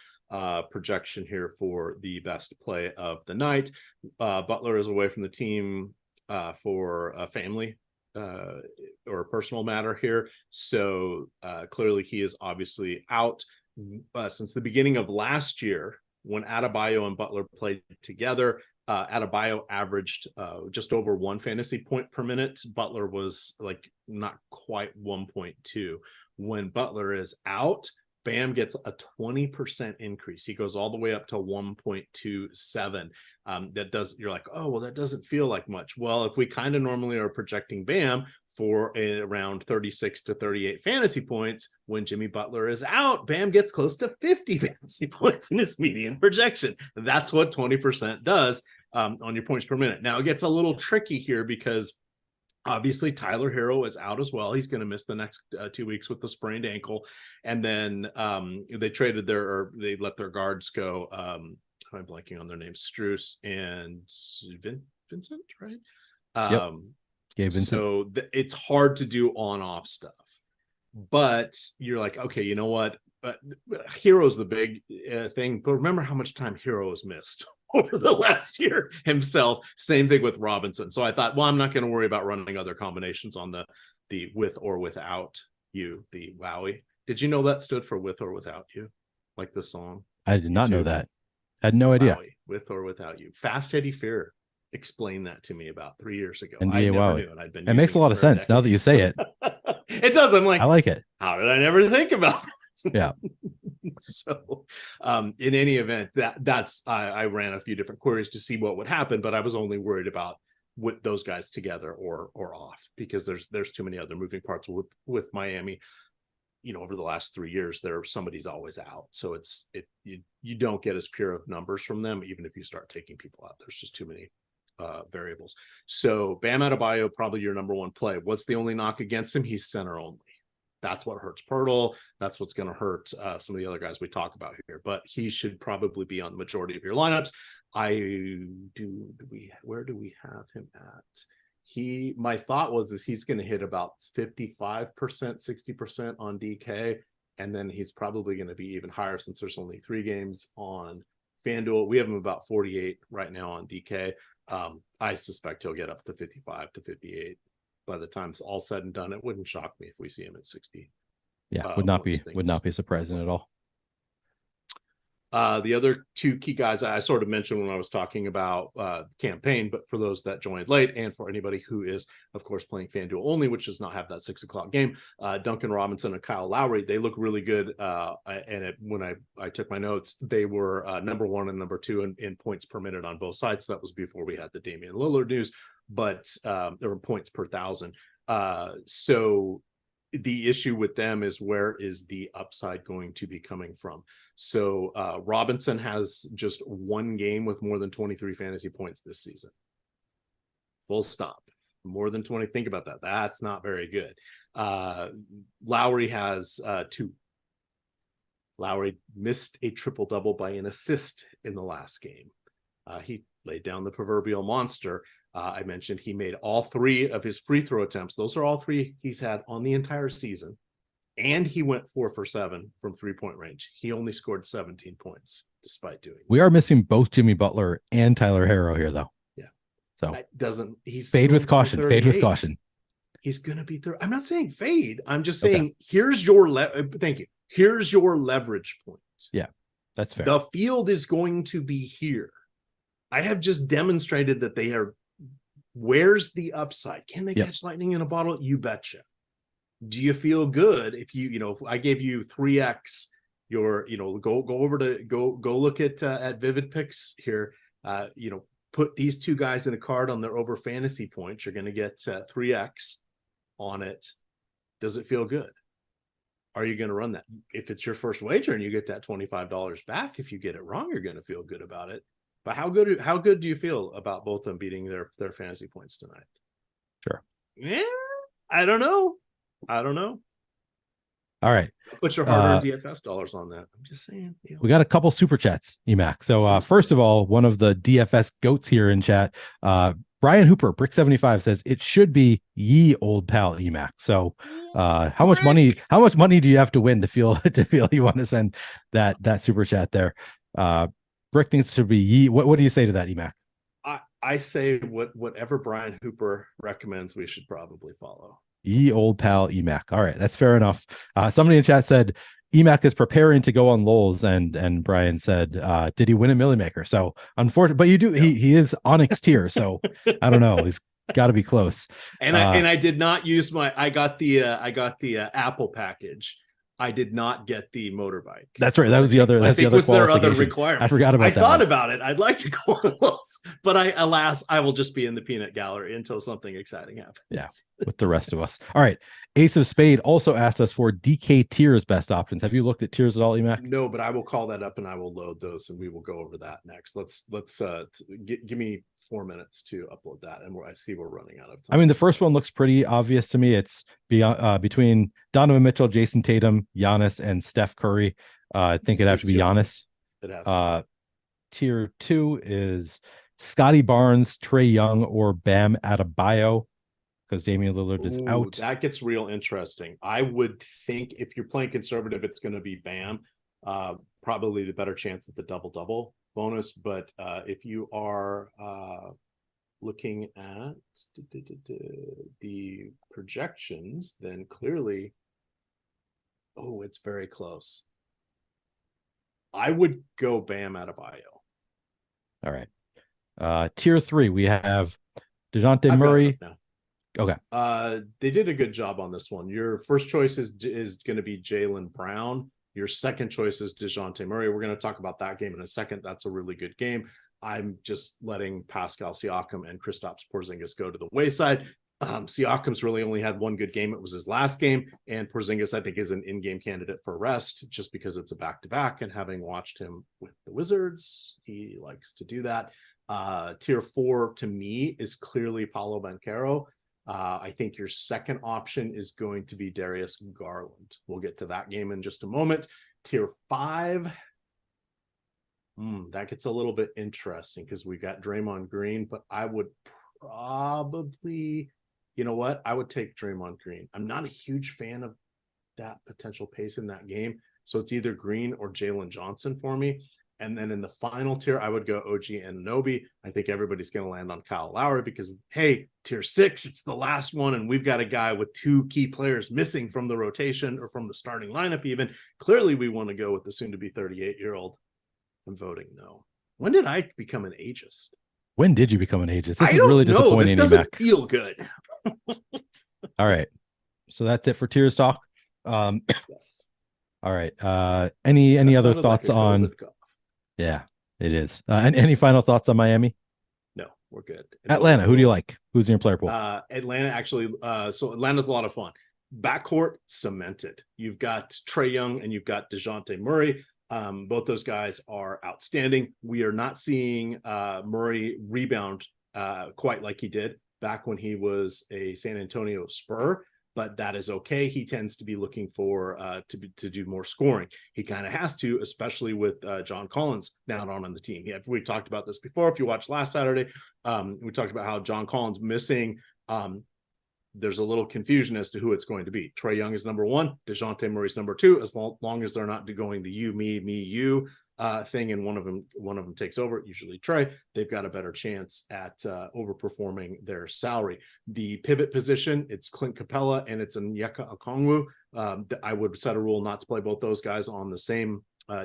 projection here for the best play of the night. Butler is away from the team for a family or a personal matter here. So clearly he is obviously out. Since the beginning of last year, when Adebayo and Butler played together, Adebayo averaged just over 1 fantasy point per minute. Butler was like not quite 1.2. When Butler is out, Bam gets a 20% increase. He goes all the way up to 1.27. You're like, oh, well, that doesn't feel like much. Well, if we kind of normally are projecting Bam for around 36 to 38 fantasy points, when Jimmy Butler is out, Bam gets close to 50 fantasy points in his median projection. That's what 20% does on your points per minute. Now, it gets a little tricky here because obviously, Tyler Hero is out as well. He's going to miss the next 2 weeks with the sprained ankle. And then they let their guards go. I'm blanking on their names, Strus and Vincent, right?
Yep. Yeah, Vincent.
So it's hard to do on-off stuff. But you're like, okay, you know what? Hero's the big thing. But remember how much time Hero has missed over the last year himself. Same thing with Robinson. So I thought, well, I'm not going to worry about running other combinations on the with or without you, the Wowie. Did you know that stood for with or without you? Like the song?
I did not know that. I had no idea.
Wowie, with or without you. Fast Eddie Fear explained that to me about 3 years ago.
NBA
I never
Wowie.
knew, and I'd been
it makes a lot of sense now that you say it.
It does. I'm like,
I like it.
How did I never think about that?
Yeah.
So in any event, I ran a few different queries to see what would happen, but I was only worried about with those guys together or off, because there's too many other moving parts with Miami. You know, over the last 3 years, somebody's always out. So you don't get as pure of numbers from them, even if you start taking people out. There's just too many variables. So Bam Adebayo, probably your number one play. What's the only knock against him? He's center only. That's what hurts Pirtle. That's what's going to hurt some of the other guys we talk about here. But he should probably be on the majority of your lineups. Where do we have him at? My thought was he's going to hit about 55%, 60% on DK. And then he's probably going to be even higher since there's only 3 games on FanDuel. We have him about 48 right now on DK. I suspect he'll get up to 55 to 58. By the time it's all said and done, it wouldn't shock me if we see him at 60.
Yeah, would not be surprising at all.
The other 2 key guys I sort of mentioned when I was talking about campaign, but for those that joined late and for anybody who is, of course, playing FanDuel only, which does not have that 6 o'clock game, Duncan Robinson and Kyle Lowry, they look really good. When I took my notes, they were number 1 and number 2 in points per minute on both sides. That was before we had the Damian Lillard news, but there were points per 1,000. So the issue with them is, where is the upside going to be coming from? So Robinson has just 1 game with more than 23 fantasy points this season. Full stop. More than 20. Think about that. That's not very good. Lowry has 2. Lowry missed a triple-double by an assist in the last game. He laid down the proverbial monster. I mentioned he made all 3 of his free throw attempts. Those are all 3 he's had on the entire season. And he went 4 for 7 from 3-point range. He only scored 17 points despite doing that.
We are missing both Jimmy Butler and Tyler Herro here, though.
Yeah.
So
that doesn't, he's
fade with caution. Fade with caution.
He's going to be 30. I'm not saying fade. I'm just saying, here's your thank you. Here's your leverage point.
Yeah, that's fair.
The field is going to be here. I have just demonstrated that they are. Where's the upside? Can they catch lightning in a bottle? You betcha. Do you feel good if if I gave you 3x your, go over to go look at Vivid Picks here, put these 2 guys in a card on their over fantasy points, you're going to get 3x on it. Does it feel good? Are you going to run that? If it's your first wager and you get that $25 back, if you get it wrong, you're going to feel good about it. But how good do you feel about both of them beating their fantasy points tonight?
Sure.
Yeah, I don't know.
All right.
Put your hard-earned DFS dollars on that. I'm just saying.
We got a couple super chats, EMac. So first of all, one of the DFS goats here in chat, Brian Hooper, Brick75 says it should be ye old pal EMac. So how much money do you have to win to feel you want to send that super chat there? Brick thinks it should be ye. What do you say to that, EMac?
I say whatever Brian Hooper recommends, we should probably follow.
Ye old pal EMac. All right, that's fair enough. Somebody in chat said EMac is preparing to go on Lowell's, and Brian said, did he win a Millie Maker? So unfortunately, but you do. He is Onyx tier, so I don't know. He's got to be close.
And I did not use I got the Apple package. I did not get the motorbike.
That's right. That was the other. That's the other.
Was there other requirement?
I forgot about that.
I thought about it. I'd like to go on those, but alas, I will just be in the peanut gallery until something exciting happens.
Yeah, with the rest of us. All right. Ace of Spade also asked us for DK tiers best options. Have you looked at tiers at all, EMac?
No, but I will call that up and I will load those, and we will go over that next. Let's give me 4 minutes to upload that, and I see we're running out of time.
I mean, the first one looks pretty obvious to me. It's between Donovan Mitchell, Jason Tatum, Giannis, and Steph Curry. I think it'd have to be Giannis.
It has.
Tier 2 is Scotty Barnes, Trae Young, or Bam Adebayo, because Damian Lillard is out.
That gets real interesting. I would think if you're playing conservative, it's going to be Bam. Probably the better chance at the double-double bonus. But if you are looking at the projections, then clearly, it's very close. I would go Bam Adebayo.
All right. Tier 3, we have DeJounte Murray. Okay.
They did a good job on this one. Your first choice is going to be Jaylen Brown. Your second choice is DeJounte Murray. We're going to talk about that game in a second. That's a really good game. I'm just letting Pascal Siakam and Kristaps Porzingis go to the wayside. Siakam's really only had one good game. It was his last game. And Porzingis, I think, is an in-game candidate for rest just because it's a back-to-back. And having watched him with the Wizards, he likes to do that. Tier 4, to me, is clearly Paolo Banchero. I think your second option is going to be Darius Garland. We'll get to that game in just a moment. Tier 5, that gets a little bit interesting because we got Draymond Green, but I would probably, I would take Draymond Green. I'm not a huge fan of that potential pace in that game. So it's either Green or Jalen Johnson for me. And then in the final tier, I would go OG Anunoby. I think everybody's going to land on Kyle Lowry because, hey, tier 6, it's the last one. And we've got a guy with 2 key players missing from the rotation or from the starting lineup even. Clearly, we want to go with the soon-to-be 38-year-old. I'm voting no. When did I become an ageist?
When did you become an ageist? This is really disappointing.
This doesn't feel good.
All right. So that's it for tiers talk.
Yes.
All right. Any other thoughts on... Yeah, it is. Any final thoughts on Miami?
No, we're good.
Atlanta, who do you like? Who's in your player pool?
Atlanta, actually. So Atlanta's a lot of fun. Backcourt cemented. You've got Trae Young and you've got DeJounte Murray. Both those guys are outstanding. We are not seeing Murray rebound quite like he did back when he was a San Antonio Spur, but that is okay. He tends to be looking for to do more scoring. He kind of has to, especially with John Collins now on the team. We talked about this before. If you watched last Saturday, we talked about how John Collins missing. There's a little confusion as to who it's going to be. Trae Young is number one. DeJounte Murray's number two. As long as they're not going the you, me, you thing, and one of them takes over, usually Trae, they've got a better chance at overperforming their salary. The pivot position, it's Clint Capella and it's Onyeka Okongwu. I would set a rule not to play both those guys on the same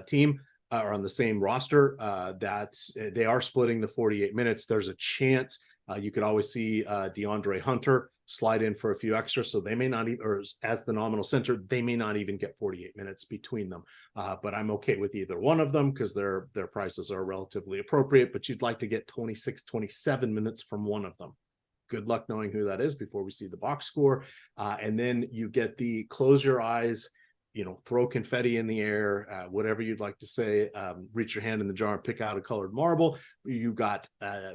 team or on the same roster. That they are splitting the 48 minutes. There's a chance you could always see DeAndre Hunter slide in for a few extras, so they may not even, or as the nominal center, they may not even get 48 minutes between them. But I'm okay with either one of them because their prices are relatively appropriate, but you'd like to get 26, 27 minutes from one of them. Good luck knowing who that is before we see the box score. And then you get the close your eyes, throw confetti in the air, whatever you'd like to say, reach your hand in the jar and pick out a colored marble. You got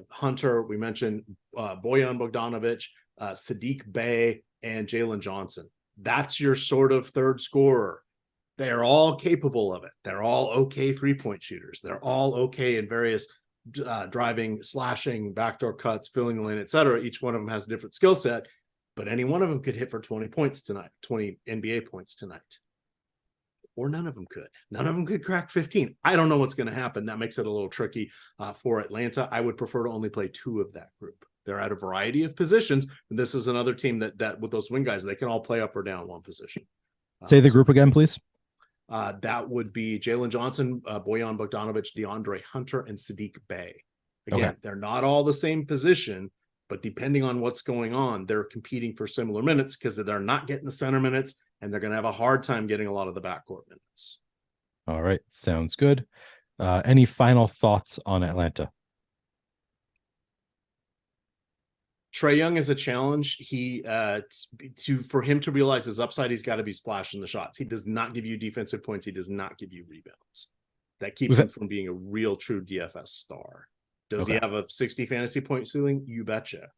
Hunter, we mentioned Bojan Bogdanovic, Sadiq Bey, and Jalen Johnson. That's your sort of third scorer. They're all capable of it. They're all okay three-point shooters. They're all okay in various driving, slashing, backdoor cuts, filling the lane, etc. Each one of them has a different skill set, but any one of them could hit for 20 points tonight, 20 NBA points tonight. Or none of them could. None of them could crack 15. I don't know what's going to happen. That makes it a little tricky for Atlanta. I would prefer to only play two of that group. They're at a variety of positions. And this is another team that with those wing guys, they can all play up or down one position.
Say the group again, please.
That would be Jalen Johnson, Bojan Bogdanovic, DeAndre Hunter, and Sadiq Bey. Again, They're not all the same position, but depending on what's going on, they're competing for similar minutes because they're not getting the center minutes, and they're going to have a hard time getting a lot of the backcourt minutes.
All right. Sounds good. Any final thoughts on Atlanta?
Trae Young is a challenge. For him to realize his upside, he's got to be splashing the shots. He does not give you defensive points. He does not give you rebounds. That keeps him from being a real true DFS star. Does he have a 60 fantasy point ceiling? You betcha.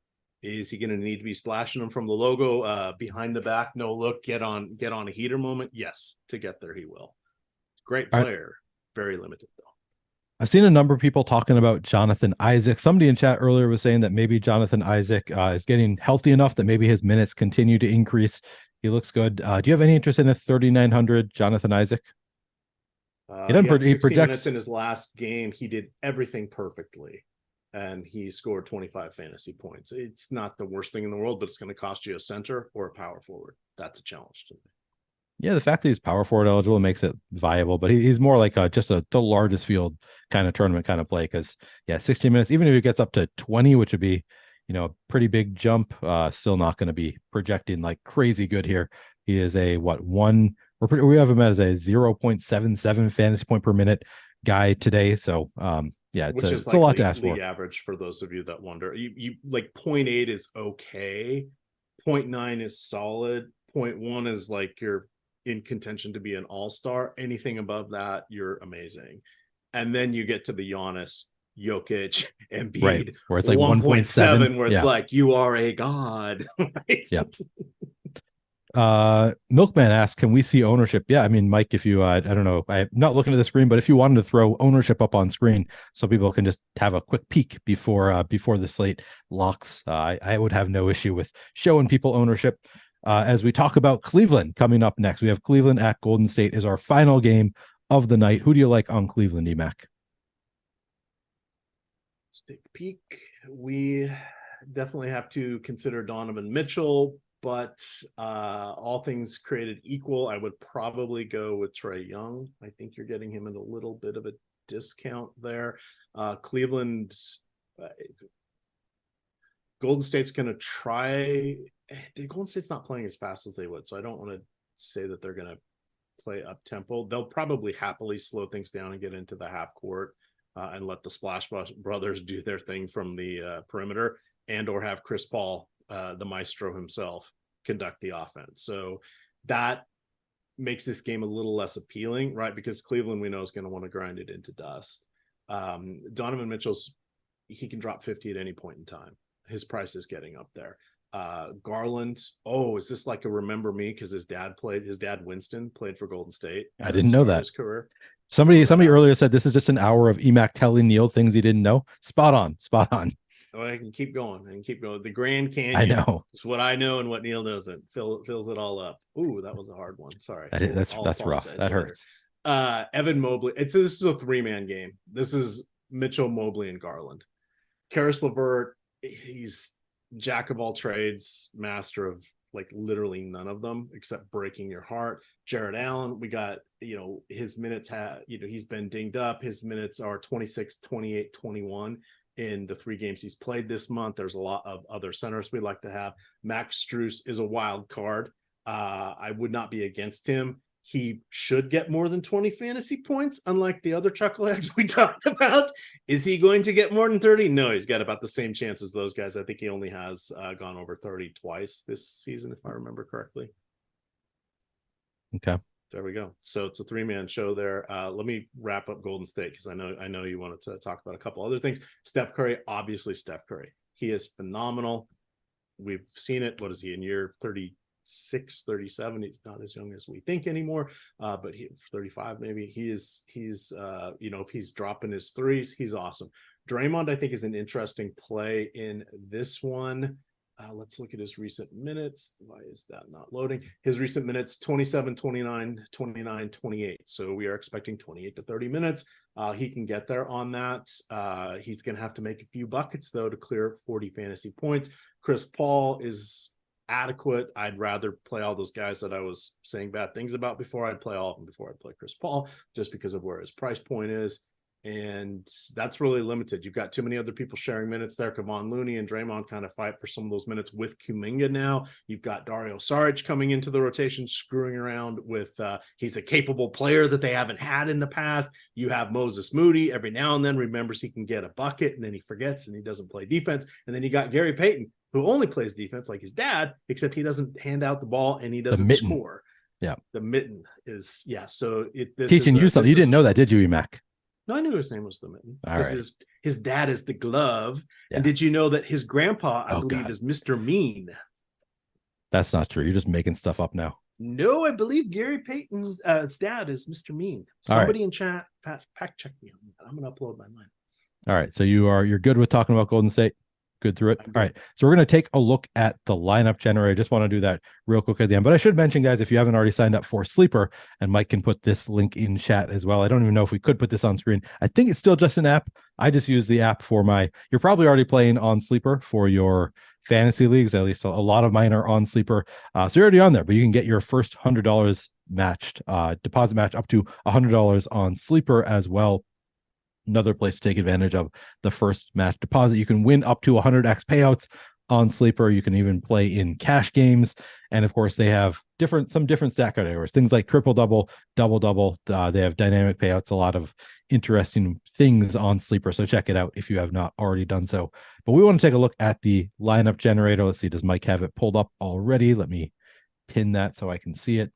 Is he going to need to be splashing them from the logo behind the back? No look, get on a heater moment. Yes, to get there he will. Great player, very limited though.
I've seen a number of people talking about Jonathan Isaac. Somebody in chat earlier was saying that maybe Jonathan Isaac is getting healthy enough that maybe his minutes continue to increase. He looks good. Do you have any interest in a 3,900 Jonathan Isaac?
He had 60 minutes in his last game. He did everything perfectly, and he scored 25 fantasy points. It's not the worst thing in the world, but it's going to cost you a center or a power forward. That's a challenge to me.
Yeah, the fact that he's power forward eligible makes it viable, but he's more like just the largest field kind of tournament kind of play because, 16 minutes, even if he gets up to 20, which would be, a pretty big jump, still not going to be projecting like crazy good here. He is we have him as a 0.77 fantasy point per minute guy today. So, it's a lot to ask for.
Average for those of you that wonder. You like 0.8 is okay. 0.9 is solid. 0.1 is like you're in contention to be an all-star. Anything above that, you're amazing. And then you get to the Giannis, Jokic, Embiid,
right, where it's like
1.7, where it's like you are a god. Right?
Yep. Milkman asks, can we see ownership? Yeah, I mean, Mike, if you I don't know, I'm not looking at the screen, but if you wanted to throw ownership up on screen so people can just have a quick peek before the slate locks, I would have no issue with showing people ownership. As we talk about Cleveland coming up next, we have Cleveland at Golden State is our final game of the night. Who do you like on Cleveland, EMac?
Let's take a peek. We definitely have to consider Donovan Mitchell, but all things created equal, I would probably go with Trae Young. I think you're getting him at a little bit of a discount there. Cleveland, Golden State's going to try. Golden State's not playing as fast as they would, so I don't want to say that they're going to play up tempo. They'll probably happily slow things down and get into the half court and let the Splash Brothers do their thing from the perimeter, and or have Chris Paul, the maestro himself, conduct the offense. So that makes this game a little less appealing, right? Because Cleveland, we know, is going to want to grind it into dust. Donovan Mitchell's, he can drop 50 at any point in time. his price is getting up there. Garland, is this like a remember me because his dad Winston played for Golden State.
I didn't know that.
His career.
Somebody earlier said this is just an hour of EMac telling Neil things he didn't know. Spot on.
Oh, I can keep going. The Grand Canyon.
I know.
It's what I know and what Neil doesn't. Fills it all up. Ooh, that was a hard one. Sorry.
That's rough. That hurts.
Evan Mobley. This is a 3-man game. This is Mitchell, Mobley, and Garland. Karis LeVert, he's jack of all trades, master of like literally none of them except breaking your heart. Jared Allen, we got, his minutes he's been dinged up. His minutes are 26, 28, 21 in the 3 games he's played this month. There's a lot of other centers we like to have. Max Strus is a wild card. I would not be against him. He should get more than 20 fantasy points, unlike the other chuckleheads we talked about. Is he going to get more than 30? No, he's got about the same chance as those guys. I think he only has gone over 30 twice this season, if I remember correctly.
Okay.
There we go. So it's a 3-man show there. Let me wrap up Golden State because I know you wanted to talk about a couple other things. Steph Curry, obviously Steph Curry. He is phenomenal. We've seen it. What is he in year 36, 37? He's not as young as we think anymore. But 35 maybe. He's if he's dropping his threes, he's awesome. Draymond, I think, is an interesting play in this one. Let's look at his recent minutes. Why is that not loading? His recent minutes, 27, 29, 29, 28. So we are expecting 28 to 30 minutes. He can get there on that. He's going to have to make a few buckets, though, to clear 40 fantasy points. Chris Paul is adequate. I'd rather play all those guys that I was saying bad things about before. I'd play all of them before I'd play Chris Paul, just because of where his price point is. And that's really limited. You've got too many other people sharing minutes there. Kevon Looney and Draymond kind of fight for some of those minutes with Kuminga now. You've got Dario Saric coming into the rotation, screwing around with he's a capable player that they haven't had in the past. You have Moses Moody, every now and then remembers he can get a bucket, and then he forgets and he doesn't play defense. And then you got Gary Payton, who only plays defense like his dad, except he doesn't hand out the ball and he doesn't score.
Yeah.
The mitten is, So
teaching you something. You didn't know that, did you, EMac?
No, I knew his name was the Mitten.
All right.
His dad is the Glove. Yeah. And did you know that his grandpa, I believe, is Mr. Mean? That's
not true. You're just making stuff up now.
No, I believe Gary Payton's dad is Mr. Mean. Somebody in chat fact check me on that. I'm going to upload my line.
All right. So you're good with talking about Golden State? Good through it. All right. So we're going to take a look at the lineup generator. I just want to do that real quick at the end. But I should mention, guys, if you haven't already signed up for Sleeper, and Mike can put this link in chat as well. I don't even know if we could put this on screen. I think it's still just an app. I just use the app for you're probably already playing on Sleeper for your fantasy leagues. At least a lot of mine are on Sleeper. So you're already on there, but you can get your first $100 matched, deposit match up to $100 on Sleeper as well. Another place to take advantage of the first match deposit. You can win up to 100x payouts on Sleeper. You can even play in cash games. And of course, they have some different stack categories, things like triple double, double double. They have dynamic payouts, a lot of interesting things on Sleeper. So check it out if you have not already done so. But we want to take a look at the lineup generator. Let's see, does Mike have it pulled up already? Let me pin that so I can see it.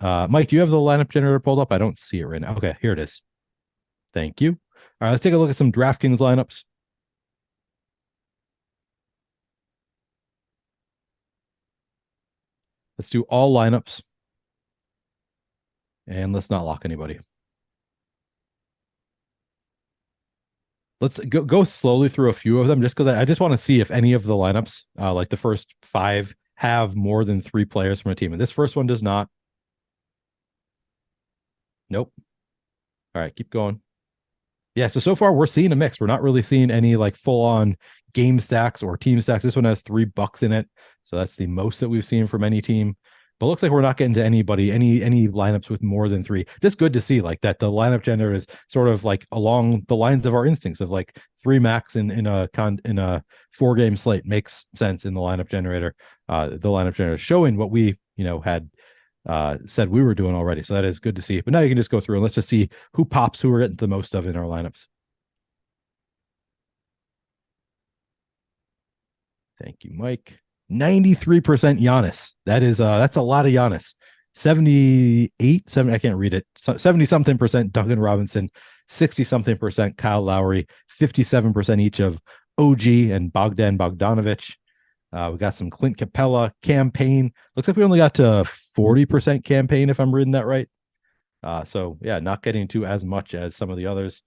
Mike, do you have the lineup generator pulled up? I don't see it right now. Okay, here it is. Thank you. All right, let's take a look at some DraftKings lineups. Let's do all lineups. And let's not lock anybody. Let's go slowly through a few of them, just because I just want to see if any of the lineups, like the first 5, have more than 3 players from a team. And this first one does not. Nope. All right, keep going. Yeah, so far we're seeing a mix. We're not really seeing any like full-on game stacks or team stacks. This one has $3 in it, so that's the most that we've seen from any team. But it looks like we're not getting to any lineups with more than 3. Just good to see like that. The lineup generator is sort of like along the lines of our instincts of like 3 max in a 4-game slate makes sense in the lineup generator. The lineup generator showing what we had said we were doing already. So that is good to see. But now you can just go through and let's just see who we're getting the most of in our lineups. Thank you, Mike. 93% Giannis. That's a lot of Giannis. 70, I can't read it. 70-something% Duncan Robinson, 60-something% Kyle Lowry, 57% each of OG and Bogdan Bogdanovic. We got some Clint Capella campaign. Looks like we only got to 40% campaign, if I'm reading that right. So yeah, not getting to as much as some of the others.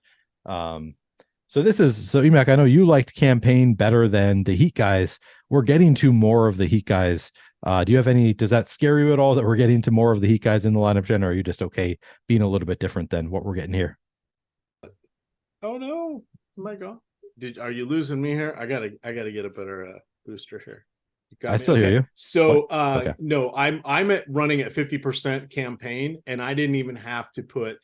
So EMac, I know you liked campaign better than the Heat guys. We're getting to more of the Heat guys. Does that scare you at all that we're getting to more of the Heat guys in the lineup, Jen, or are you just okay being a little bit different than what we're getting here?
Oh no. Oh my God. Are you losing me here? I gotta get a better booster here. You got
I
me?
still hear you.
So
Okay.
no, I'm running at 50% campaign, and I didn't even have to put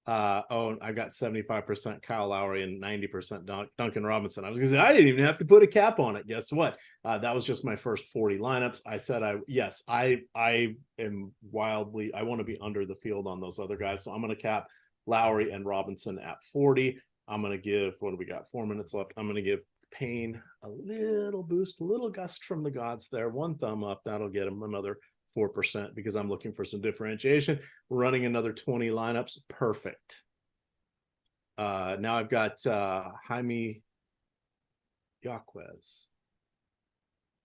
I got 75% Kyle Lowry and 90% Duncan Robinson. I was gonna say I didn't even have to put a cap on it. Guess what? That was just my first 40 lineups. I said I am wildly, I want to be under the field on those other guys. So I'm gonna cap Lowry and Robinson at 40. I'm gonna give, what do we got? 4 minutes left. I'm gonna give Payne a little boost, a little gust from the gods there. One thumb up. That'll get him another 4% because I'm looking for some differentiation. We're running another 20 lineups. Perfect. Now I've got Jaime Jaquez.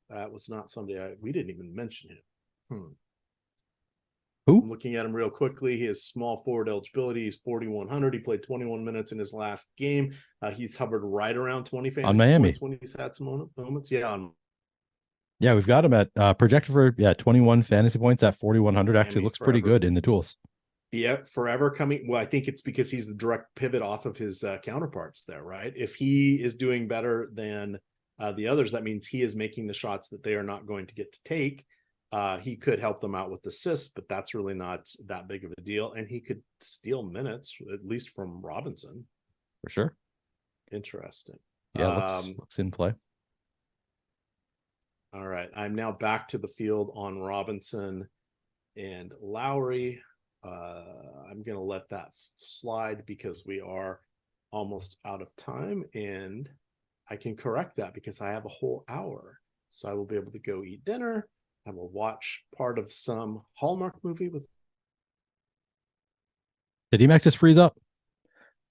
That was not somebody we didn't even mention him.
Who?
I'm looking at him real quickly. He has small forward eligibility. He's 4,100. He played 21 minutes in his last game. He's hovered right around 20 fantasy
on Miami
points when he's had some moments.
Yeah, we've got him at projected for 21 fantasy points at 4,100. Actually, looks pretty good in the tools.
Yeah, forever coming. Well, I think it's because he's the direct pivot off of his counterparts there, right? If he is doing better than the others, that means he is making the shots that they are not going to get to take. He could help them out with assists, but that's really not that big of a deal. And he could steal minutes, at least from Robinson.
For sure.
Interesting.
Yeah, looks in play.
All right. I'm now back to the field on Robinson and Lowry. I'm going to let that slide because we are almost out of time, and I can correct that because I have a whole hour. So I will be able to go eat dinner. I will watch part of some Hallmark movie with.
Did EMac just freeze up?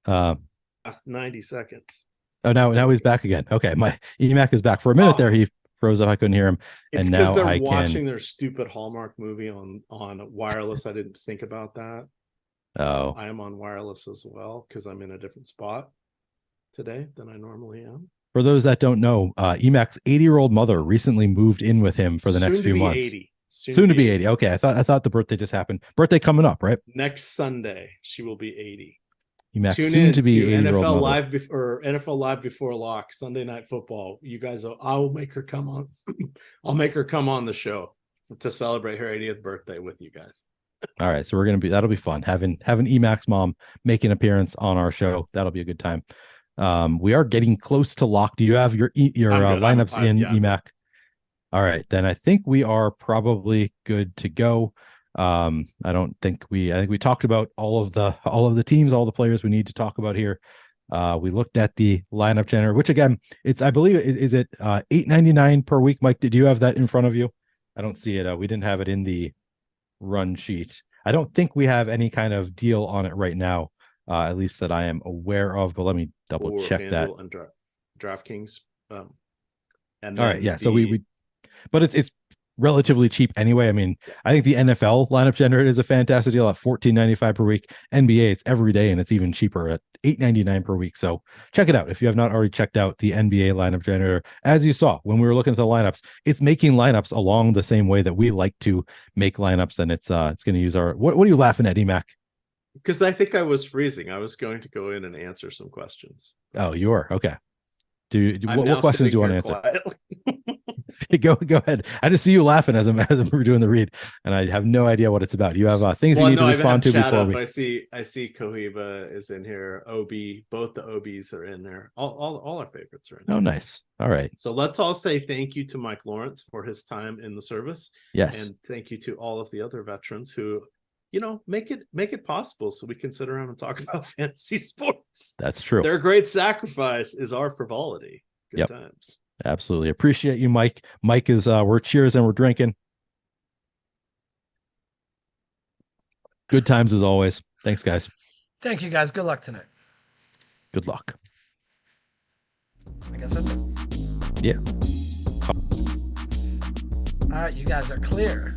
Last 90 seconds.
Oh, now he's back again. Okay, my EMac is back. For a minute there, he froze up. I couldn't hear him.
It's
and
because
now
they're watching their stupid Hallmark movie on wireless. I didn't think about that.
Oh,
I am on wireless as well because I'm in a different spot today than I normally am.
For those that don't know, EMac's 80-year-old mother recently moved in with him for the next few months.
80.
Soon to be 80. Okay, I thought the birthday just happened. Birthday coming up, right?
Next Sunday, she will be 80.
EMac
Tune
soon
in
to be
to
80-year-old
NFL
mother.
Live NFL Live before lock, Sunday Night Football. You guys, I will make her come on. I'll make her come on the show to celebrate her 80th birthday with you guys.
All right, so that'll be fun having EMac's mom make an appearance on our show. That'll be a good time. We are getting close to lock. Do you have your lineups in EMac? All right, then I think we are probably good to go. I think we talked about all of the teams, all the players we need to talk about here. We looked at the lineup generator, which again, I believe is it $8.99 per week. Mike, did you have that in front of you? I don't see it. We didn't have it in the run sheet. I don't think we have any kind of deal on it right now, at least that I am aware of, but let me double check that.
And DraftKings.
And all right, yeah. So but it's relatively cheap anyway. I mean, I think the NFL lineup generator is a fantastic deal at $14.95 per week. NBA, it's every day, and it's even cheaper at $8.99 per week. So check it out if you have not already checked out the NBA lineup generator. As you saw when we were looking at the lineups, it's making lineups along the same way that we like to make lineups, and it's going to use our. What are you laughing at, EMac?
Because I think I was freezing. I was going to go in and answer some questions.
Oh, you are? Okay. What questions do you want to answer? Go ahead. I just see you laughing as we're doing the read, and I have no idea what it's about. You have things you need to respond to before we.
I see Cohiba is in here. OB, both the OBs are in there. All our favorites are in there.
Oh, nice. All right.
So let's all say thank you to Mike Lawrence for his time in the service.
Yes.
And thank you to all of the other veterans who, make it possible so we can sit around and talk about fantasy sports.
That's true.
Their great sacrifice is our frivolity. Good times.
Absolutely. Appreciate you, Mike. Mike is we're cheers and we're drinking. Good times as always. Thanks, guys.
Thank you, guys. Good luck tonight.
Good luck.
I guess that's it.
Yeah.
All right, you guys are clear.